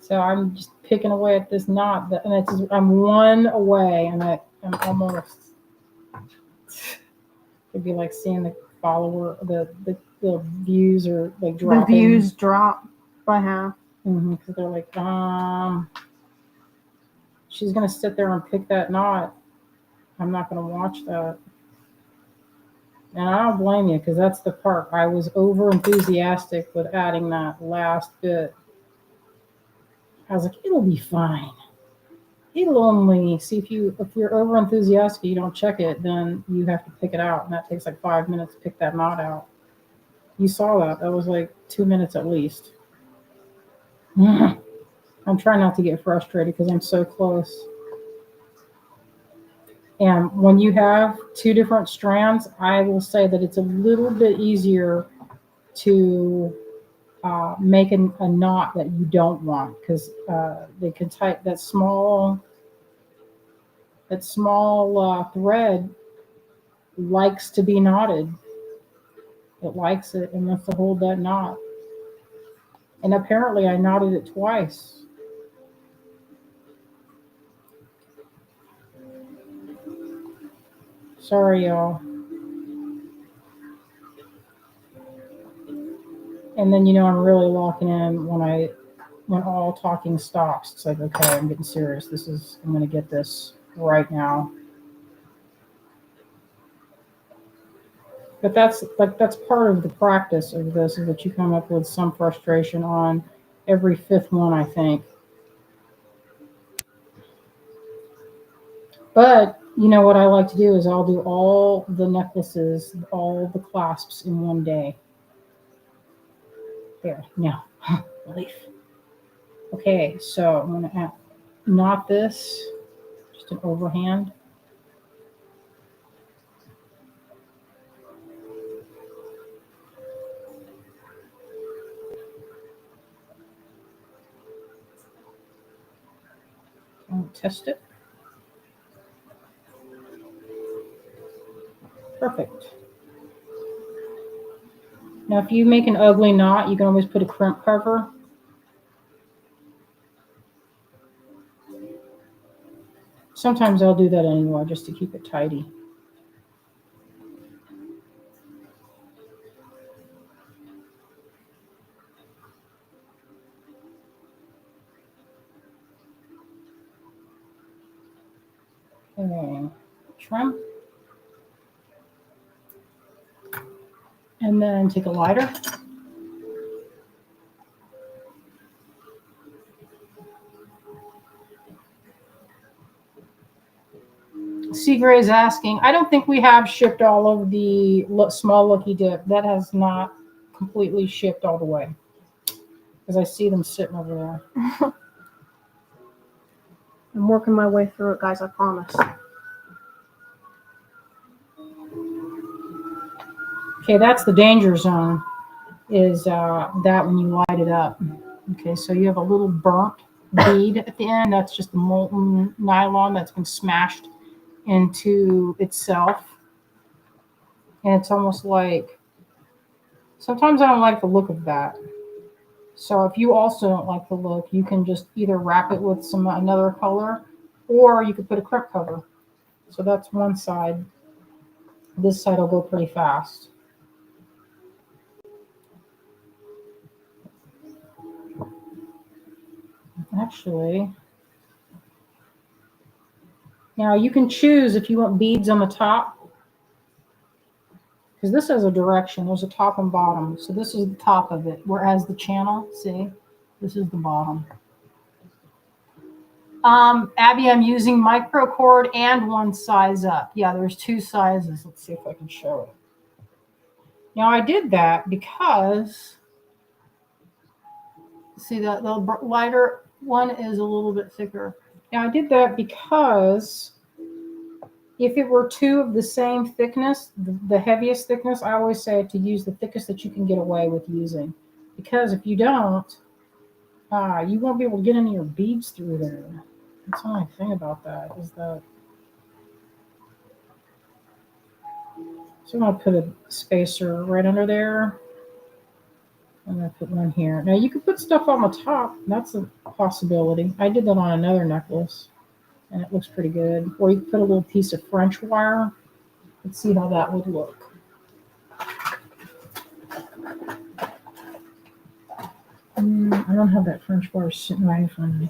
S1: So I'm just picking away at this knot, and I'm one away, and I'm almost. It'd be like seeing the the views are like dropping.
S2: The views drop by half.
S1: Because they're like, she's gonna sit there and pick that knot. I'm not gonna watch that. And I don't blame you, because that's the part. I was over enthusiastic with adding that last bit. I was like, it'll be fine. It'll only see if you're over enthusiastic, you don't check it, then you have to pick it out, and that takes like 5 minutes to pick that knot out. You saw that. That was like 2 minutes at least. I'm trying not to get frustrated because I'm so close. And when you have two different strands, I will say that it's a little bit easier to make a knot that you don't want, because they can type that small thread likes to be knotted. It likes it and wants to hold that knot. And apparently I knotted it twice. Sorry, y'all. And then, I'm really locking in when all talking stops. It's like, okay, I'm getting serious. I'm going to get this right now. But that's part of the practice of this, is that you come up with some frustration on every fifth one, I think. But what I like to do is I'll do all the necklaces, all the clasps in one day. There, now, relief. Okay, so I'm going to knot this, just an overhand. I'll test it. Perfect. Now, if you make an ugly knot, you can always put a crimp cover. Sometimes I'll do that anyway, just to keep it tidy. Okay, trim. And then take a lighter. Seagray's asking, I don't think we have shipped all of the small Lucky Dip. That has not completely shipped all the way, because I see them sitting over there.
S2: I'm working my way through it, guys, I promise.
S1: Okay, that's the danger zone, is that when you light it up. Okay, so you have a little burnt bead at the end. That's just the molten nylon that's been smashed into itself. And it's almost like, sometimes I don't like the look of that. So if you also don't like the look, you can just either wrap it with another color, or you could put a crimp cover. So that's one side. This side will go pretty fast. Actually, now you can choose if you want beads on the top, because this has a direction. There's a top and bottom. So this is the top of it, whereas the channel, see, this is the bottom. Abby, I'm using microcord and one size up. Yeah, there's two sizes. Let's see if I can show it. Now I did that because, see, that the lighter one is a little bit thicker. Now I did that because if it were two of the same thickness, the heaviest thickness, I always say to use the thickest that you can get away with using. Because if you don't, you won't be able to get any of your beads through there. That's the only thing about that, is that So I'm going to put a spacer right under there. I'm going to put one here. Now you can put stuff on the top. That's a possibility. I did that on another necklace, and it looks pretty good. Or you can put a little piece of French wire. Let's see how that would look. I don't have that French wire sitting right in front of me.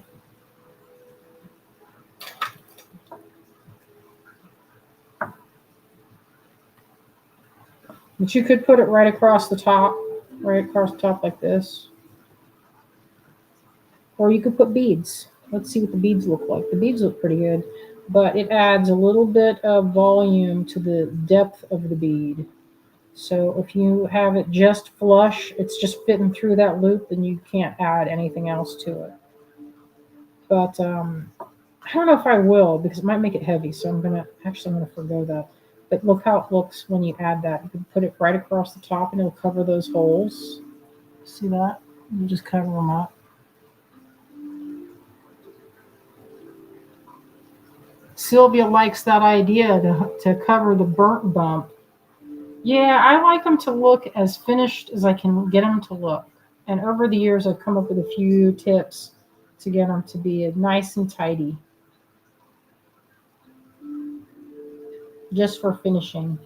S1: But you could put it right across the top like this. Or you could put beads. Let's see what the beads look like. The beads look pretty good, but it adds a little bit of volume to the depth of the bead. So if you have it just flush, it's just fitting through that loop, then you can't add anything else to it. But I don't know if I will, because it might make it heavy, so I'm gonna forgo that. But look how it looks when you add that. You can put it right across the top and it'll cover those holes. See that? You just cover them up. Sylvia likes that idea to cover the burnt bump. Yeah, I like them to look as finished as I can get them to look. And over the years, I've come up with a few tips to get them to be nice and tidy. Just for finishing.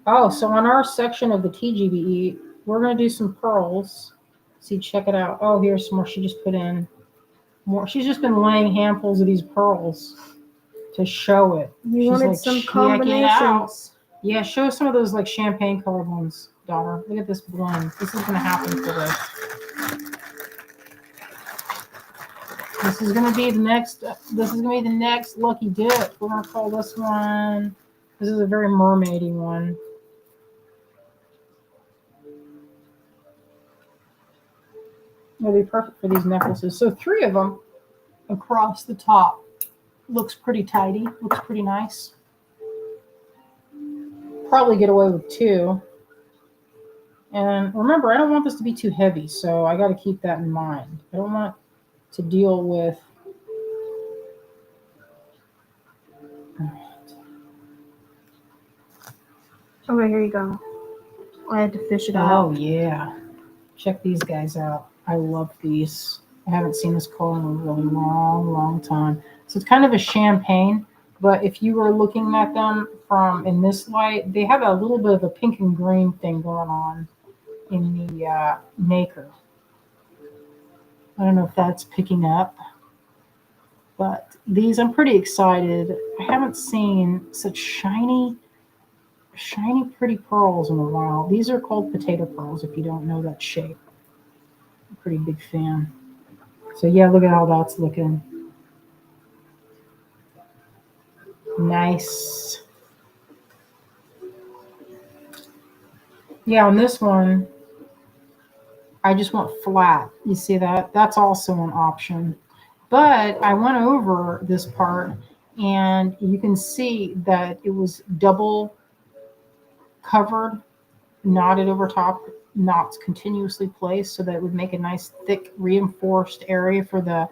S1: Oh, so on our section of the TGBE, we're going to do some pearls. See, check it out. Oh, here's some more. She just put in more. She's just been laying handfuls of these pearls to show it.
S2: You
S1: She's
S2: wanted
S1: like,
S2: some
S1: check it out.
S2: combinations.
S1: Yeah, show some of those like champagne colored ones, daughter. Look at this blend. This is going to happen for this. This is going to be the next. This is going to be the next lucky dip. We're going to call this one. This is a very mermaidy one. It'll be perfect for these necklaces. So 3 of them across the top. Looks pretty tidy. Looks pretty nice. Probably get away with 2. And remember, I don't want this to be too heavy, so I got to keep that in mind. I don't want to deal with.
S2: Okay, here you go. I had to fish it out.
S1: Oh yeah, check these guys out. I love these. I haven't seen this color in a really long time. So it's kind of a champagne, but if you were looking at them from in this light, they have a little bit of a pink and green thing going on in the nacre. I don't know if that's picking up, but these, I'm pretty excited. I haven't seen such shiny, pretty pearls in a while. These are called potato pearls, if you don't know that shape. I'm a pretty big fan. So yeah, look at how that's looking. Nice. Yeah, on this one, I just want flat. You see that? That's also an option. But I went over this part and you can see that it was double covered, knotted over top, knots continuously placed so that it would make a nice thick reinforced area for the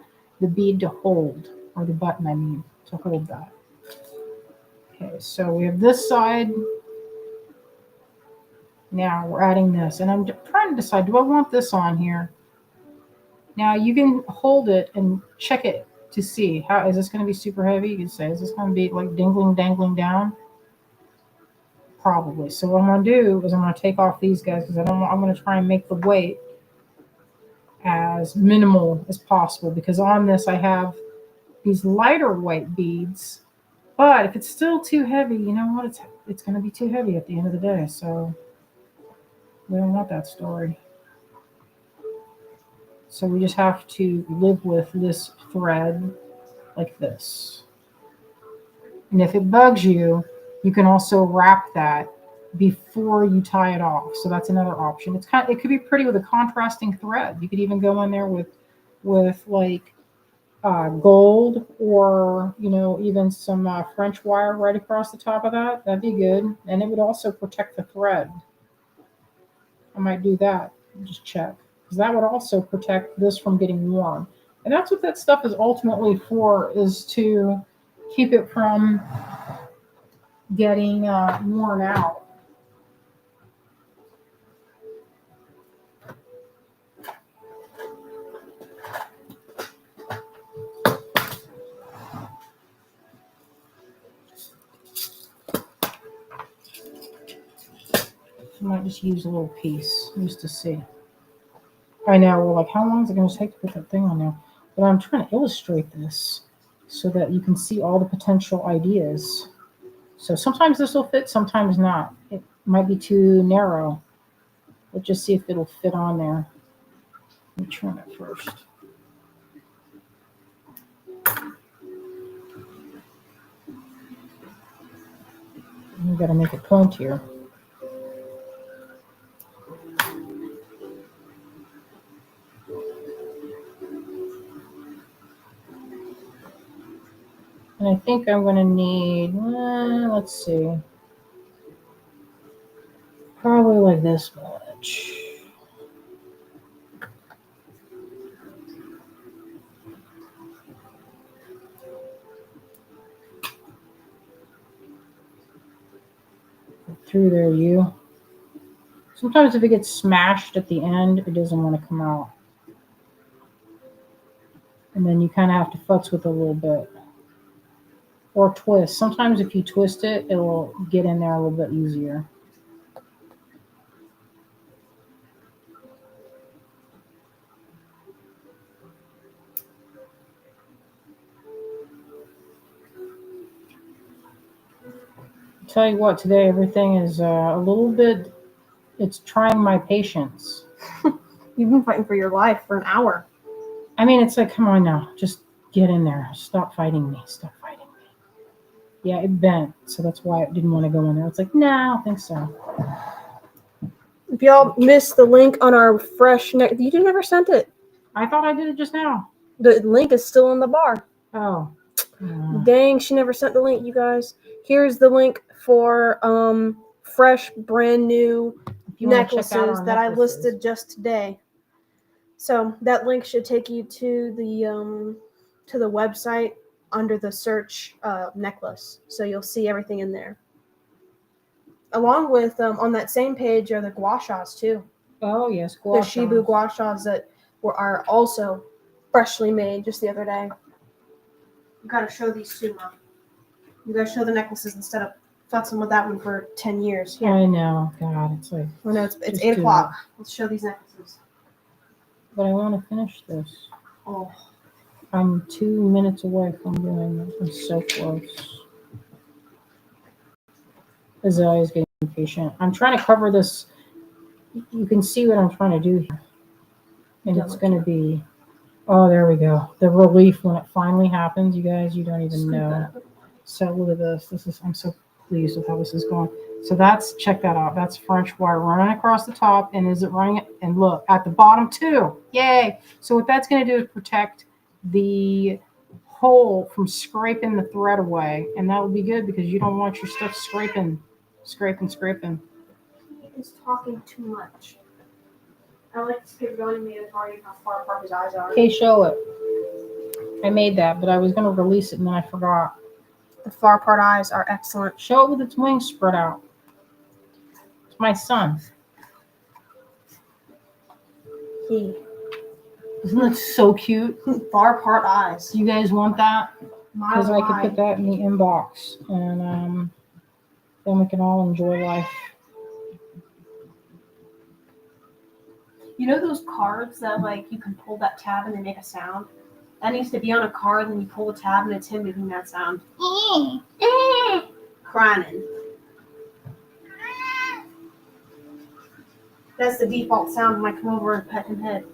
S1: bead to hold, or the button, I mean, to hold that. Okay, so we have this side. Now we're adding this, and I'm trying to decide, do I want this on here? Now you can hold it and check it to see how is this going to be super heavy. You can say, is this going to be like dangling down? Probably. So what I'm going to do is I'm going to take off these guys because I'm going to try and make the weight as minimal as possible, because on this I have these lighter weight beads. But if it's still too heavy, you know what? It's going to be too heavy at the end of the day. So we don't want that story. So we just have to live with this thread like this. And if it bugs you, you can also wrap that before you tie it off. So that's another option. It could be pretty with a contrasting thread. You could even go in there with like gold, or even some French wire right across the top of that. That'd be good, and it would also protect the thread. I might do that. Just check, because that would also protect this from getting warm. And that's what that stuff is ultimately for, is to keep it from getting worn out. I might just use a little piece just to see. I know, we're like, how long is it going to take to put that thing on there? But I'm trying to illustrate this so that you can see all the potential ideas. So sometimes this will fit, sometimes not. It might be too narrow. Let's just see if it'll fit on there. Let me trim it first. You got to make it pointier. And I think I'm going to need, let's see, probably like this much. Through there, you. Sometimes if it gets smashed at the end, it doesn't want to come out. And then you kind of have to futz with it a little bit. Or twist. Sometimes if you twist it, it will get in there a little bit easier. I'll tell you what, today everything is a little bit, it's trying my patience.
S2: You've been fighting for your life for an hour.
S1: I mean, it's like, come on now, just get in there. Stop fighting me. Stop fighting me. Yeah, it bent, so that's why I didn't want to go in there. It's like, nah, I don't think so.
S2: If y'all missed the link on our fresh neck, you never sent it.
S1: I thought I did it just now.
S2: The link is still in the bar.
S1: Oh.
S2: Dang, she never sent the link, you guys. Here's the link for fresh, brand new necklaces that I listed just today. So that link should take you to the website under the search necklace. So you'll see everything in there. Along with on that same page are the gua shas too.
S1: Oh yes, gua shas.
S2: The Shibu gua shas that are also freshly made just the other day. You gotta show these two, Mom. You gotta show the necklaces instead of futzing with that one for 10 years.
S1: Here. I know, God, it's like.
S2: I know it's 8 o'clock. Let's show these necklaces.
S1: But I want to finish this.
S2: Oh.
S1: I'm 2 minutes away from doing it. I'm so close. Azalea is getting impatient. I'm trying to cover this. You can see what I'm trying to do here. And it's going to be, oh, there we go. The relief when it finally happens, you guys, you don't even know. So look at this. I'm so pleased with how this is going. So check that out. That's French wire running across the top. And is it running? And look, at the bottom too. Yay. So what that's going to do is protect the hole from scraping the thread away. And that will be good because you don't want your stuff scraping.
S2: He's talking too much. I like to skip going to me regarding how far apart his eyes are.
S1: Okay, show it. I made that, but I was going to release it and then I forgot.
S2: The far apart eyes are excellent.
S1: Show it with its wings spread out. It's my son. Isn't that so cute?
S2: Far apart eyes.
S1: You guys want that? Because I could put that in the inbox and then we can all enjoy life.
S2: You know those cards that like you can pull that tab and they make a sound? That needs to be on a card and you pull the tab and it's him making that sound. Crying. That's the default sound when I come over and pet him head.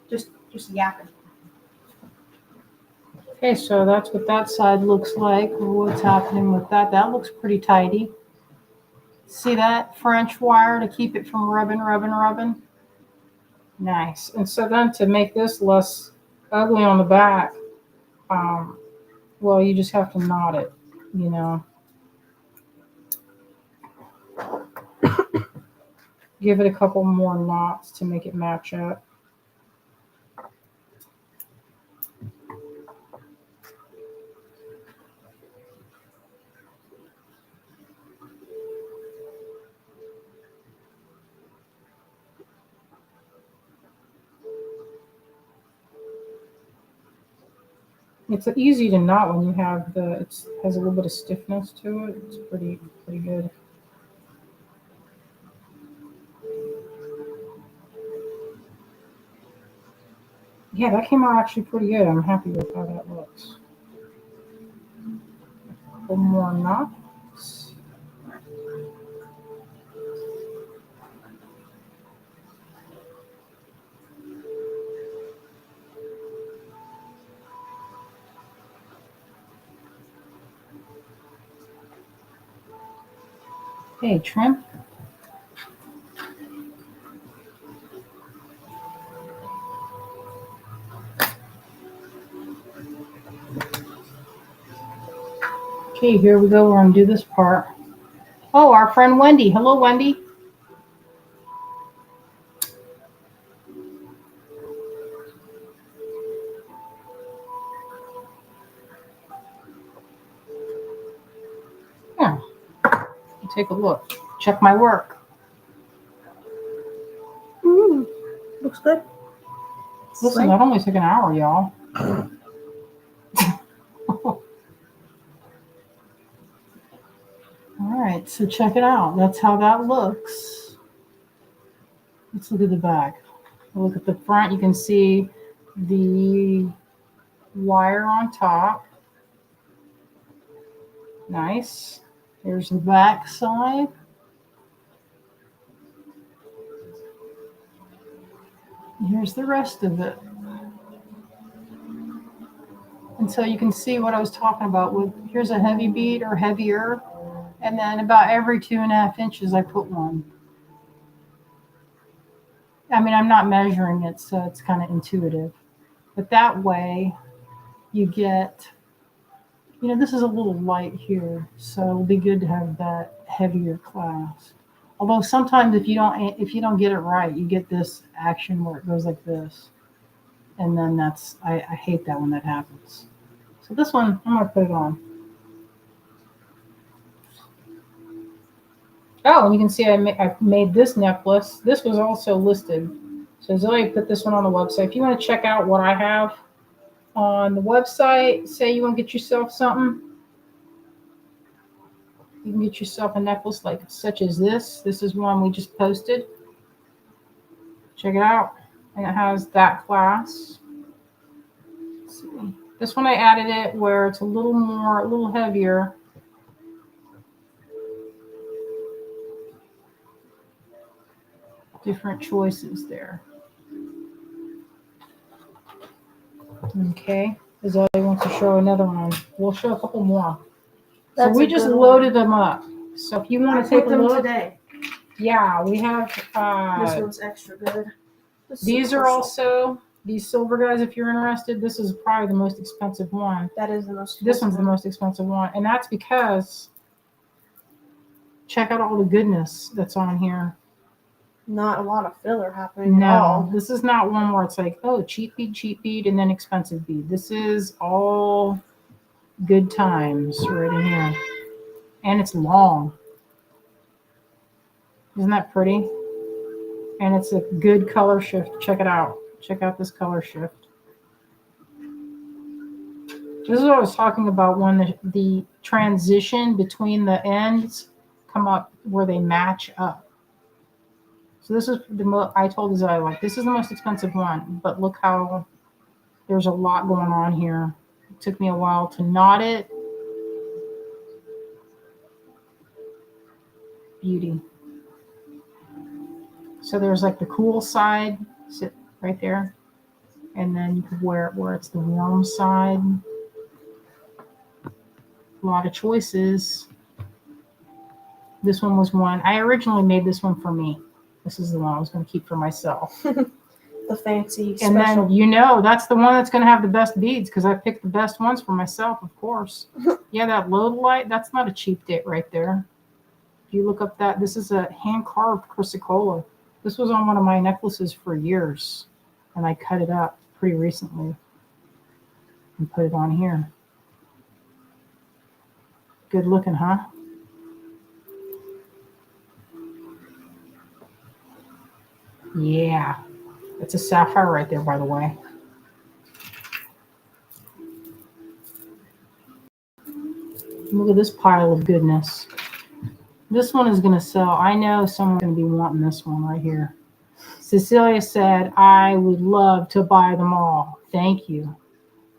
S2: Just yapping.
S1: Okay, so that's what that side looks like. What's happening with that? That looks pretty tidy. See that French wire to keep it from rubbing? Nice. And so then to make this less ugly on the back, well, you just have to knot it, you know. Give it a couple more knots to make it match up. It's easy to knot when you have it has a little bit of stiffness to it. It's pretty good. Yeah, that came out actually pretty good. I'm happy with how that looks. A couple more knots. Hey, trim. Okay, here we go. We're going to do this part. Oh, our friend Wendy. Hello, Wendy. Yeah. Take a look. Check my work.
S2: Looks good.
S1: Listen, that only took an hour, y'all. All right, so check it out. That's how that looks. Let's look at the back. Look at the front. You can see the wire on top. Nice. Here's the back side. Here's the rest of it. And so you can see what I was talking about with here's a heavy bead or heavier. And then about every 2.5 inches, I put one. I mean, I'm not measuring it, so it's kind of intuitive. But that way you get, this is a little light here. So it'll be good to have that heavier clasp. Although sometimes if you don't get it right, you get this action where it goes like this. And then I hate that when that happens. So this one, I'm going to put it on. Oh, and you can see I made this necklace. This was also listed. So Zoe put this one on the website. If you want to check out what I have on the website, say you want to get yourself something, you can get yourself a necklace like such as this. This is one we just posted. Check it out. And it has that class. Let's see. This one I added it where it's a little heavier. Different choices there. Okay. Zoe wants to show another one. We'll show a couple more. So we just loaded them up. So if you want to take a look
S2: today.
S1: Yeah, we have.
S2: This one's extra good.
S1: These are also these silver guys. If you're interested, this is probably the most expensive one.
S2: That is the most.
S1: This one's the most expensive one, and that's because check out all the goodness that's on here.
S2: Not a lot of filler happening at all.
S1: This is not one where it's like, oh, cheap bead, and then expensive bead. This is all good times right in here, and it's long. Isn't that pretty? And it's a good color shift. Check it out. Check out this color shift. This is what I was talking about when the transition between the ends come up where they match up. So this is I told Zoe, this is the most expensive one, but look how there's a lot going on here. It took me a while to knot it. Beauty. So there's the cool side, sit right there. And then you could wear it where it's the warm side. A lot of choices. This one was one. I originally made this one for me. This is the one I was going to keep for myself.
S2: The fancy
S1: and
S2: special.
S1: Then, that's the one that's going to have the best beads because I picked the best ones for myself, of course. Yeah, that Lodolite, that's not a cheap date right there. If you look up that, this is a hand-carved chrysocolla. This was on one of my necklaces for years. And I cut it up pretty recently and put it on here. Good looking, huh? Yeah. It's a sapphire right there, by the way. Look at this pile of goodness. This one is going to sell. I know someone's going to be wanting this one right here. Cecilia said, I would love to buy them all. Thank you.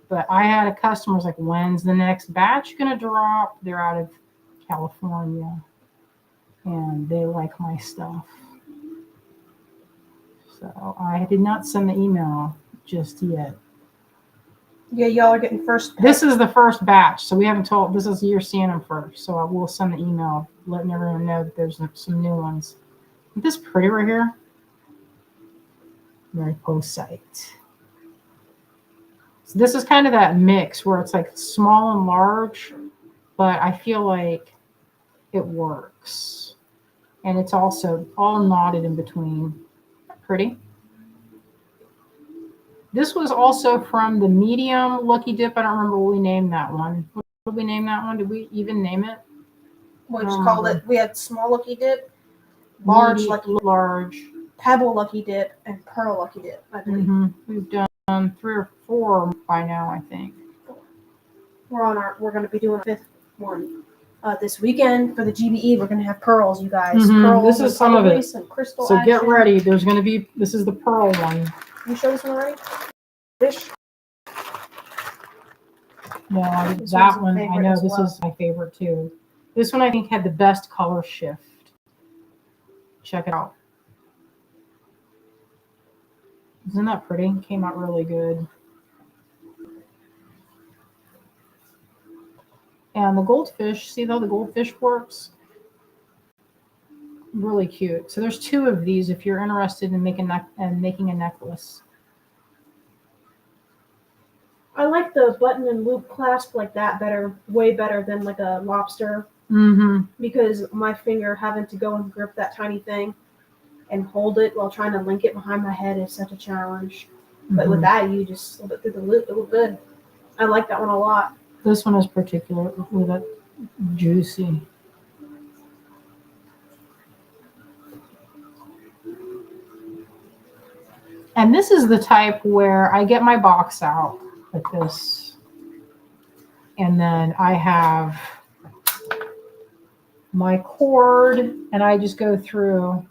S1: But I had a customer was like, when's the next batch going to drop? They're out of California. And they like my stuff. So I did not send the email just yet.
S2: Yeah, y'all are getting first pick.
S1: This is the first batch, so we haven't told. This is you're seeing them first, so I will send the email letting everyone know that there's some new ones. Isn't this pretty right here? Very post-site. So this is kind of that mix where it's like small and large, but I feel like it works, and it's also all knotted in between. Pretty. This was also from the medium Lucky Dip. I don't remember what we named that one. What did we name that one? Did we even name it?
S2: We just called it. We had small Lucky Dip, large
S1: large,
S2: pebble Lucky Dip, and pearl Lucky Dip. I believe.
S1: We've done 3 or 4 by now, I think.
S2: We're going to be doing a 5th one this weekend for the GBE. We're going to have pearls, you guys.
S1: Pearls. This is some of it.
S2: And crystal
S1: so
S2: action.
S1: Get ready. There's going to be. This is the pearl one.
S2: You show this one already? Fish?
S1: No, that one. I know this is my favorite too. This one I think had the best color shift. Check it out. Isn't that pretty? Came out really good. And the goldfish, see how the goldfish works? Really cute. So there's 2 of these if you're interested in making a necklace.
S2: I like the button and loop clasp like that better, way better than like a lobster. Because my finger having to go and grip that tiny thing and hold it while trying to link it behind my head is such a challenge. But with that, you just slip it through the loop. It looked good. I like that one a lot.
S1: This one is particular with it juicy. And this is the type where I get my box out like this. And then I have my cord and I just go through.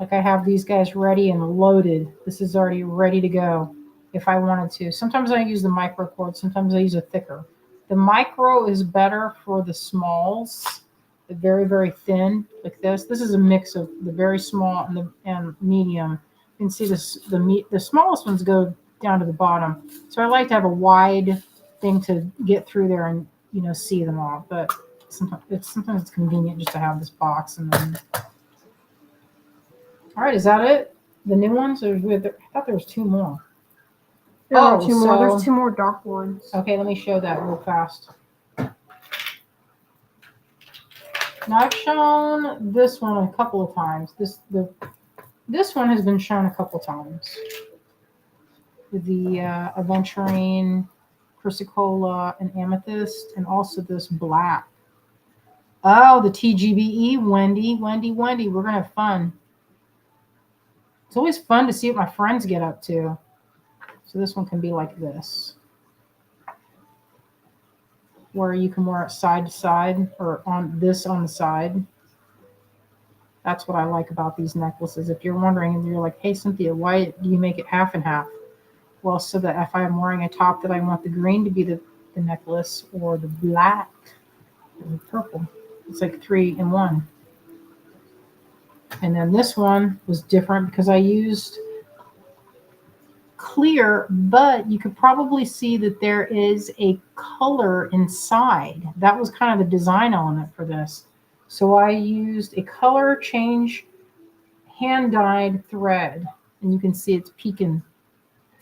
S1: Like I have these guys ready and loaded. This is already ready to go if I wanted to. Sometimes I use the micro cord. Sometimes I use a thicker. The micro is better for the smalls, the very, very thin like this. This is a mix of the very small and medium. You can see this, the smallest ones go down to the bottom. So I like to have a wide thing to get through there and, see them all. But sometimes it's convenient just to have this box and then. All right, is that it? The new ones? I thought there was 2 more.
S2: There 2 more. There's 2 more dark ones.
S1: Okay, let me show that real fast. Now I've shown this one a couple of times. This one has been shown a couple of times. The aventurine, chrysocolla, and amethyst, and also this black. Oh, the TGBE, Wendy. We're gonna have fun. It's always fun to see what my friends get up to. So this one can be like this, where you can wear it side to side or on the side. That's what I like about these necklaces. If you're wondering and you're like, hey, Cynthia, why do you make it half and half? Well, so that if I'm wearing a top that I want the green to be the necklace or the black or the purple, it's like 3 in 1. And then this one was different because I used clear, but you could probably see that there is a color inside. That was kind of the design element for this. So I used a color change hand-dyed thread, and you can see it's peeking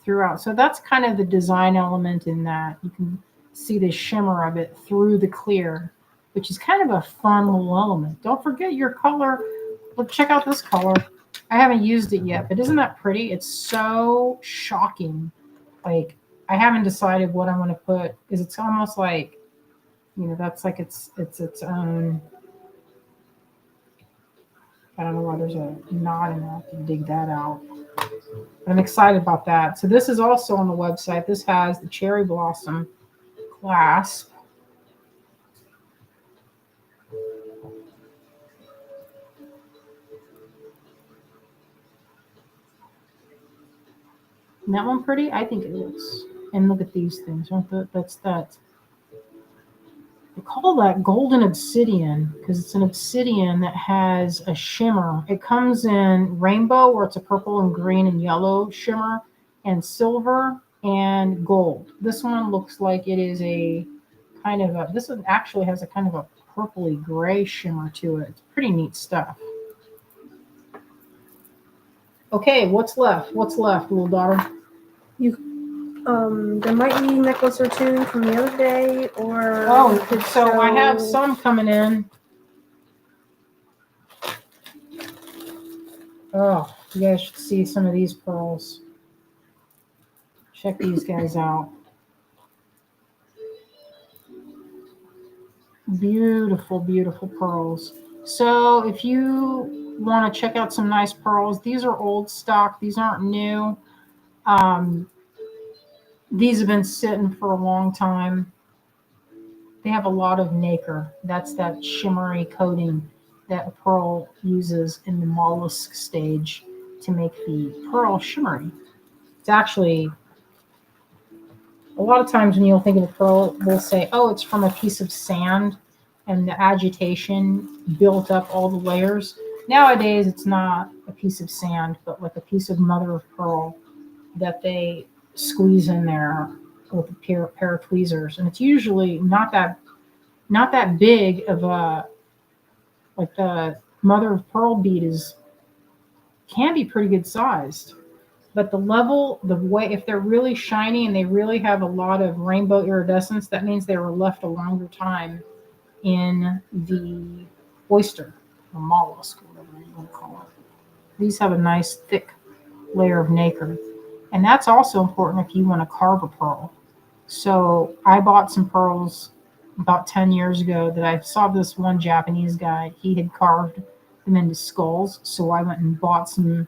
S1: throughout. So that's kind of the design element in that. You can see the shimmer of it through the clear, which is kind of a fun little element. Don't forget your color. Look, check out this color. I haven't used it yet, but isn't that pretty? It's so shocking. Like, I haven't decided what I want to put because it's almost like, that's like it's its own. I don't know why there's a knot in there to dig that out. But I'm excited about that. So this is also on the website. This has the cherry blossom clasp. Isn't that one pretty? I think it looks. And look at these things. That's that. They call that golden obsidian because it's an obsidian that has a shimmer. It comes in rainbow, where it's a purple and green and yellow shimmer, and silver and gold. This one looks like it is a kind of a, this one actually has a kind of a purpley gray shimmer to it. It's pretty neat stuff. Okay, what's left? What's left, little daughter?
S2: There might be a necklace or two from the other day, or
S1: so I have some coming in. Oh, you guys should see some of these pearls. Check these guys out. Beautiful, beautiful pearls. So if you want to check out some nice pearls, these are old stock. These aren't new. These have been sitting for a long time. They have a lot of nacre. That's that shimmery coating that a pearl uses in the mollusk stage to make the pearl shimmery. It's actually, a lot of times when you'll think of a pearl, they'll say, oh, it's from a piece of sand and the agitation built up all the layers. Nowadays, it's not a piece of sand, but like a piece of mother of pearl that they squeeze in there with a pair of tweezers. And it's usually not that big of a, like the mother of pearl bead can be pretty good sized. But the level, the way, if they're really shiny and they really have a lot of rainbow iridescence, that means they were left a longer time in the oyster or mollusk, or whatever you want to call it. These have a nice thick layer of nacre. And that's also important if you want to carve a pearl. So I bought some pearls about 10 years ago that I saw this one Japanese guy. He had carved them into skulls. So I went and bought some.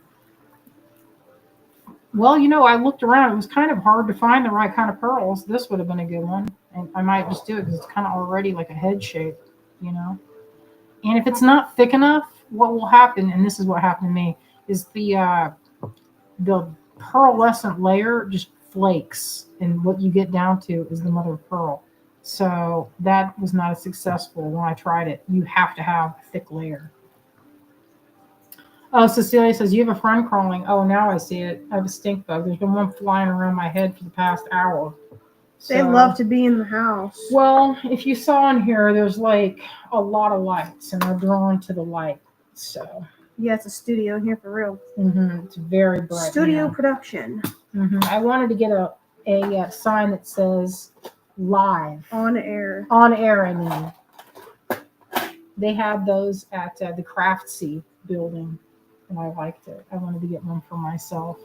S1: Well, I looked around. It was kind of hard to find the right kind of pearls. This would have been a good one. And I might just do it because it's kind of already like a head shape, And if it's not thick enough, what will happen, and this is what happened to me, is the pearlescent layer just flakes. And what you get down to is the mother of pearl. So that was not as successful when I tried it. You have to have a thick layer. Oh, Cecilia says, you have a friend crawling. Oh, now I see it. I have a stink bug. There's been one flying around my head for the past hour.
S2: They love to be in the house.
S1: Well, if you saw in here, there's like a lot of lights, and they're drawn to the light. So
S2: yeah, it's a studio here for real.
S1: It's very bright.
S2: Studio production.
S1: I wanted to get a sign that says live.
S2: On air.
S1: On air, I mean. They had those at the Craftsy building. And I liked it. I wanted to get one for myself.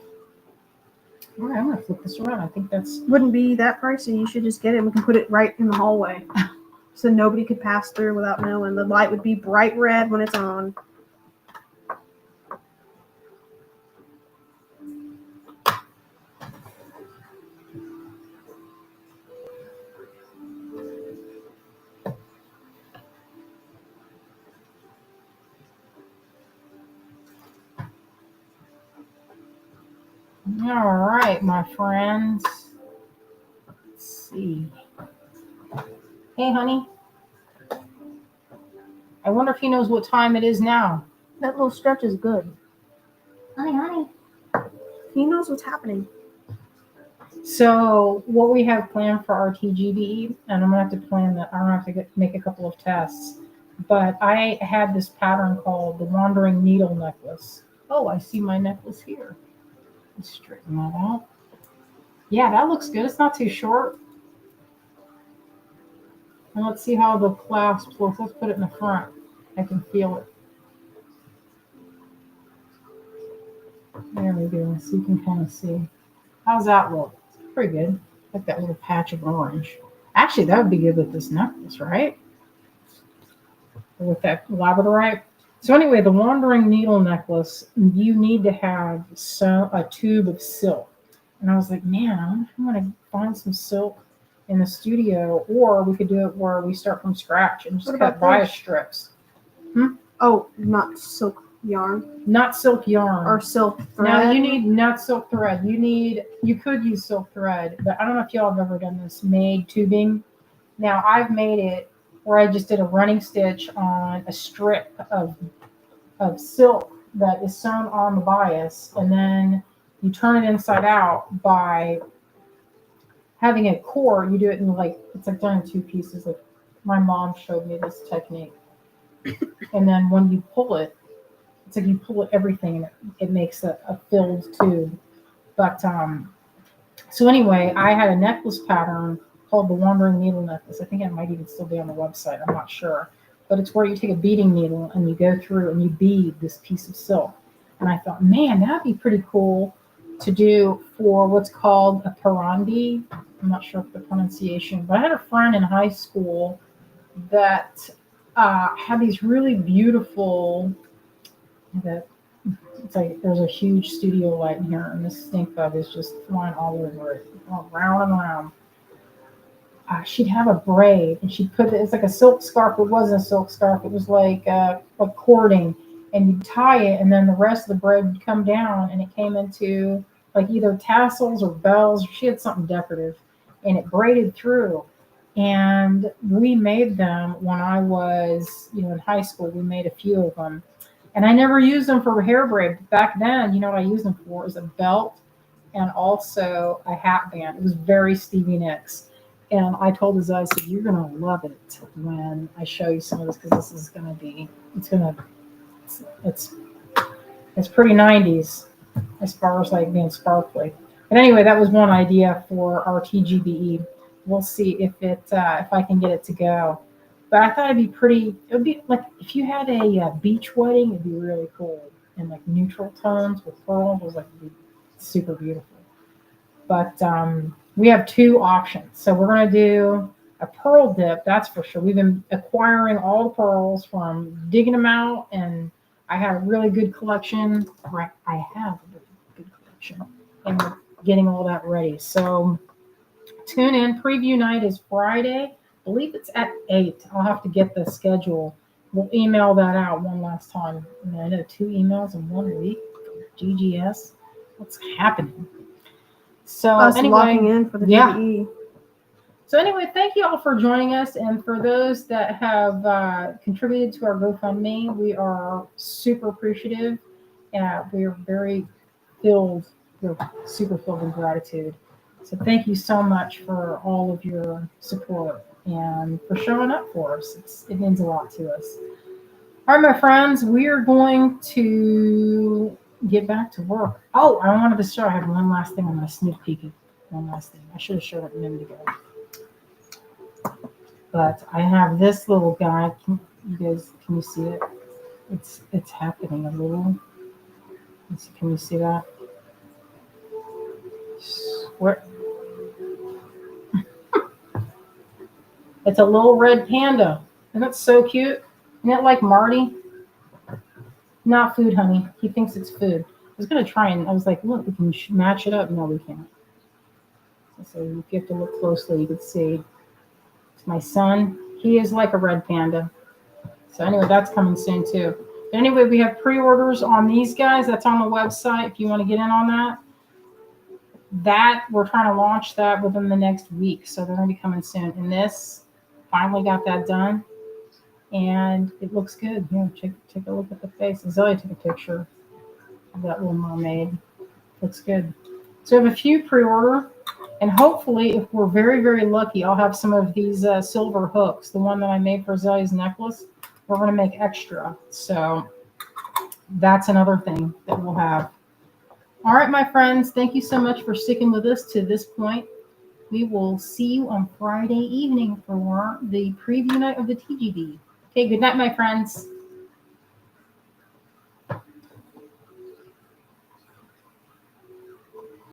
S1: All right, I'm going to flip this around. I think that's...
S2: Wouldn't be that pricey. You should just get it. We can put it right in the hallway. So nobody could pass through without knowing. The light would be bright red when it's on.
S1: All right, my friends. Let's see. Hey, honey. I wonder if he knows what time it is now.
S2: That little stretch is good. Honey. He knows what's happening.
S1: So what we have planned for our TGBE, and I'm going to have to plan that. I'm going to have to make a couple of tests. But I had this pattern called the Wandering Needle Necklace. Oh, I see my necklace here. Let's straighten that out. Yeah, that looks good. It's not too short. And let's see how the clasp looks. Let's put it in the front. I can feel it. There we go. So you can kind of see. How's that look? It's pretty good. Like that little patch of orange. Actually, that would be good with this necklace, right? Or with that labradorite. So anyway, the Wandering Needle Necklace, you need to have a tube of silk. And I was like, man, I'm going to find some silk in the studio, or we could do it where we start from scratch and just cut bias strips.
S2: Oh, not silk yarn
S1: Not silk yarn.
S2: or silk thread.
S1: No, you need not silk thread. You could use silk thread, but I don't know if y'all have ever done this, made tubing. Now I've made it where I just did a running stitch on a strip of silk that is sewn on the bias, and then you turn it inside out by having a core. You do it in it's like done in two pieces. Like my mom showed me this technique, and then when you pull it, it's like you pull everything and it makes a filled tube. But so anyway, I had a necklace pattern called the Wandering Needle Necklace. I think it might even still be on the website. I'm not sure. But it's where you take a beading needle and you go through and you bead this piece of silk. And I thought, man, that'd be pretty cool to do for what's called a parandi. I'm not sure of the pronunciation, but I had a friend in high school that had these really beautiful, it's like there's a huge studio light in here, and this stink bug is just flying all over it, round and round. She'd have a braid, and she'd put it's like a silk scarf. It wasn't a silk scarf. It was like cording, and you'd tie it, and then the rest of the braid would come down, and it came into like either tassels or bells. She had something decorative, and it braided through. And we made them when I was, in high school. We made a few of them. And I never used them for hair braid. Back then, what I used them for is a belt and also a hat band. It was very Stevie Nicks. And I told Azai, I said, you're going to love it when I show you some of this, because this is going to be, it's pretty 90s as far as like being sparkly. But anyway, that was one idea for our TGBE. We'll see if I can get it to go. But I thought it would be like if you had a beach wedding, it'd be really cool. And like neutral tones with pearls was like super beautiful. But we have two options. So we're going to do a pearl dip, that's for sure. We've been acquiring all the pearls from digging them out, and I have a really good collection. I have a really good collection, and we're getting all that ready. So tune in. Preview night is Friday. I believe it's at 8. I'll have to get the schedule. We'll email that out one last time. I know 2 emails in 1 week. GGS. What's happening? So anyway,
S2: locking in for the GBE.
S1: So anyway, thank you all for joining us, and for those that have contributed to our GoFundMe, we are super appreciative. We are very filled. We're super filled with gratitude. So thank you so much for all of your support and for showing up for us. It means a lot to us. All right, my friends, we are going to get back to work. Oh, I wanted to show. I have one last thing. I'm going to sneak peek at one last thing. I should have showed it a minute ago. But I have this little guy. Can you see it? It's happening a little. Can you see that? Where? It's a little red panda. Isn't that so cute? Isn't it like Marty? Not food, honey. He thinks it's food. I was going to try and I was like, look, we can match it up. No, we can't. So if you have to look closely, you can see. It's my son. He is like a red panda. So anyway, that's coming soon too. But anyway, we have pre-orders on these guys. That's on the website if you want to get in on that. We're trying to launch that within the next week. So they're going to be coming soon. And this, finally got that done. And it looks good. Here, take a look at the face. Zoe took a picture of that little mermaid. Looks good. So we have a few pre-order. And hopefully, if we're very, very lucky, I'll have some of these silver hooks. The one that I made for Zoe's necklace, we're going to make extra. So that's another thing that we'll have. All right, my friends, thank you so much for sticking with us to this point. We will see you on Friday evening for the preview night of the TGB. Okay, good night, my friends.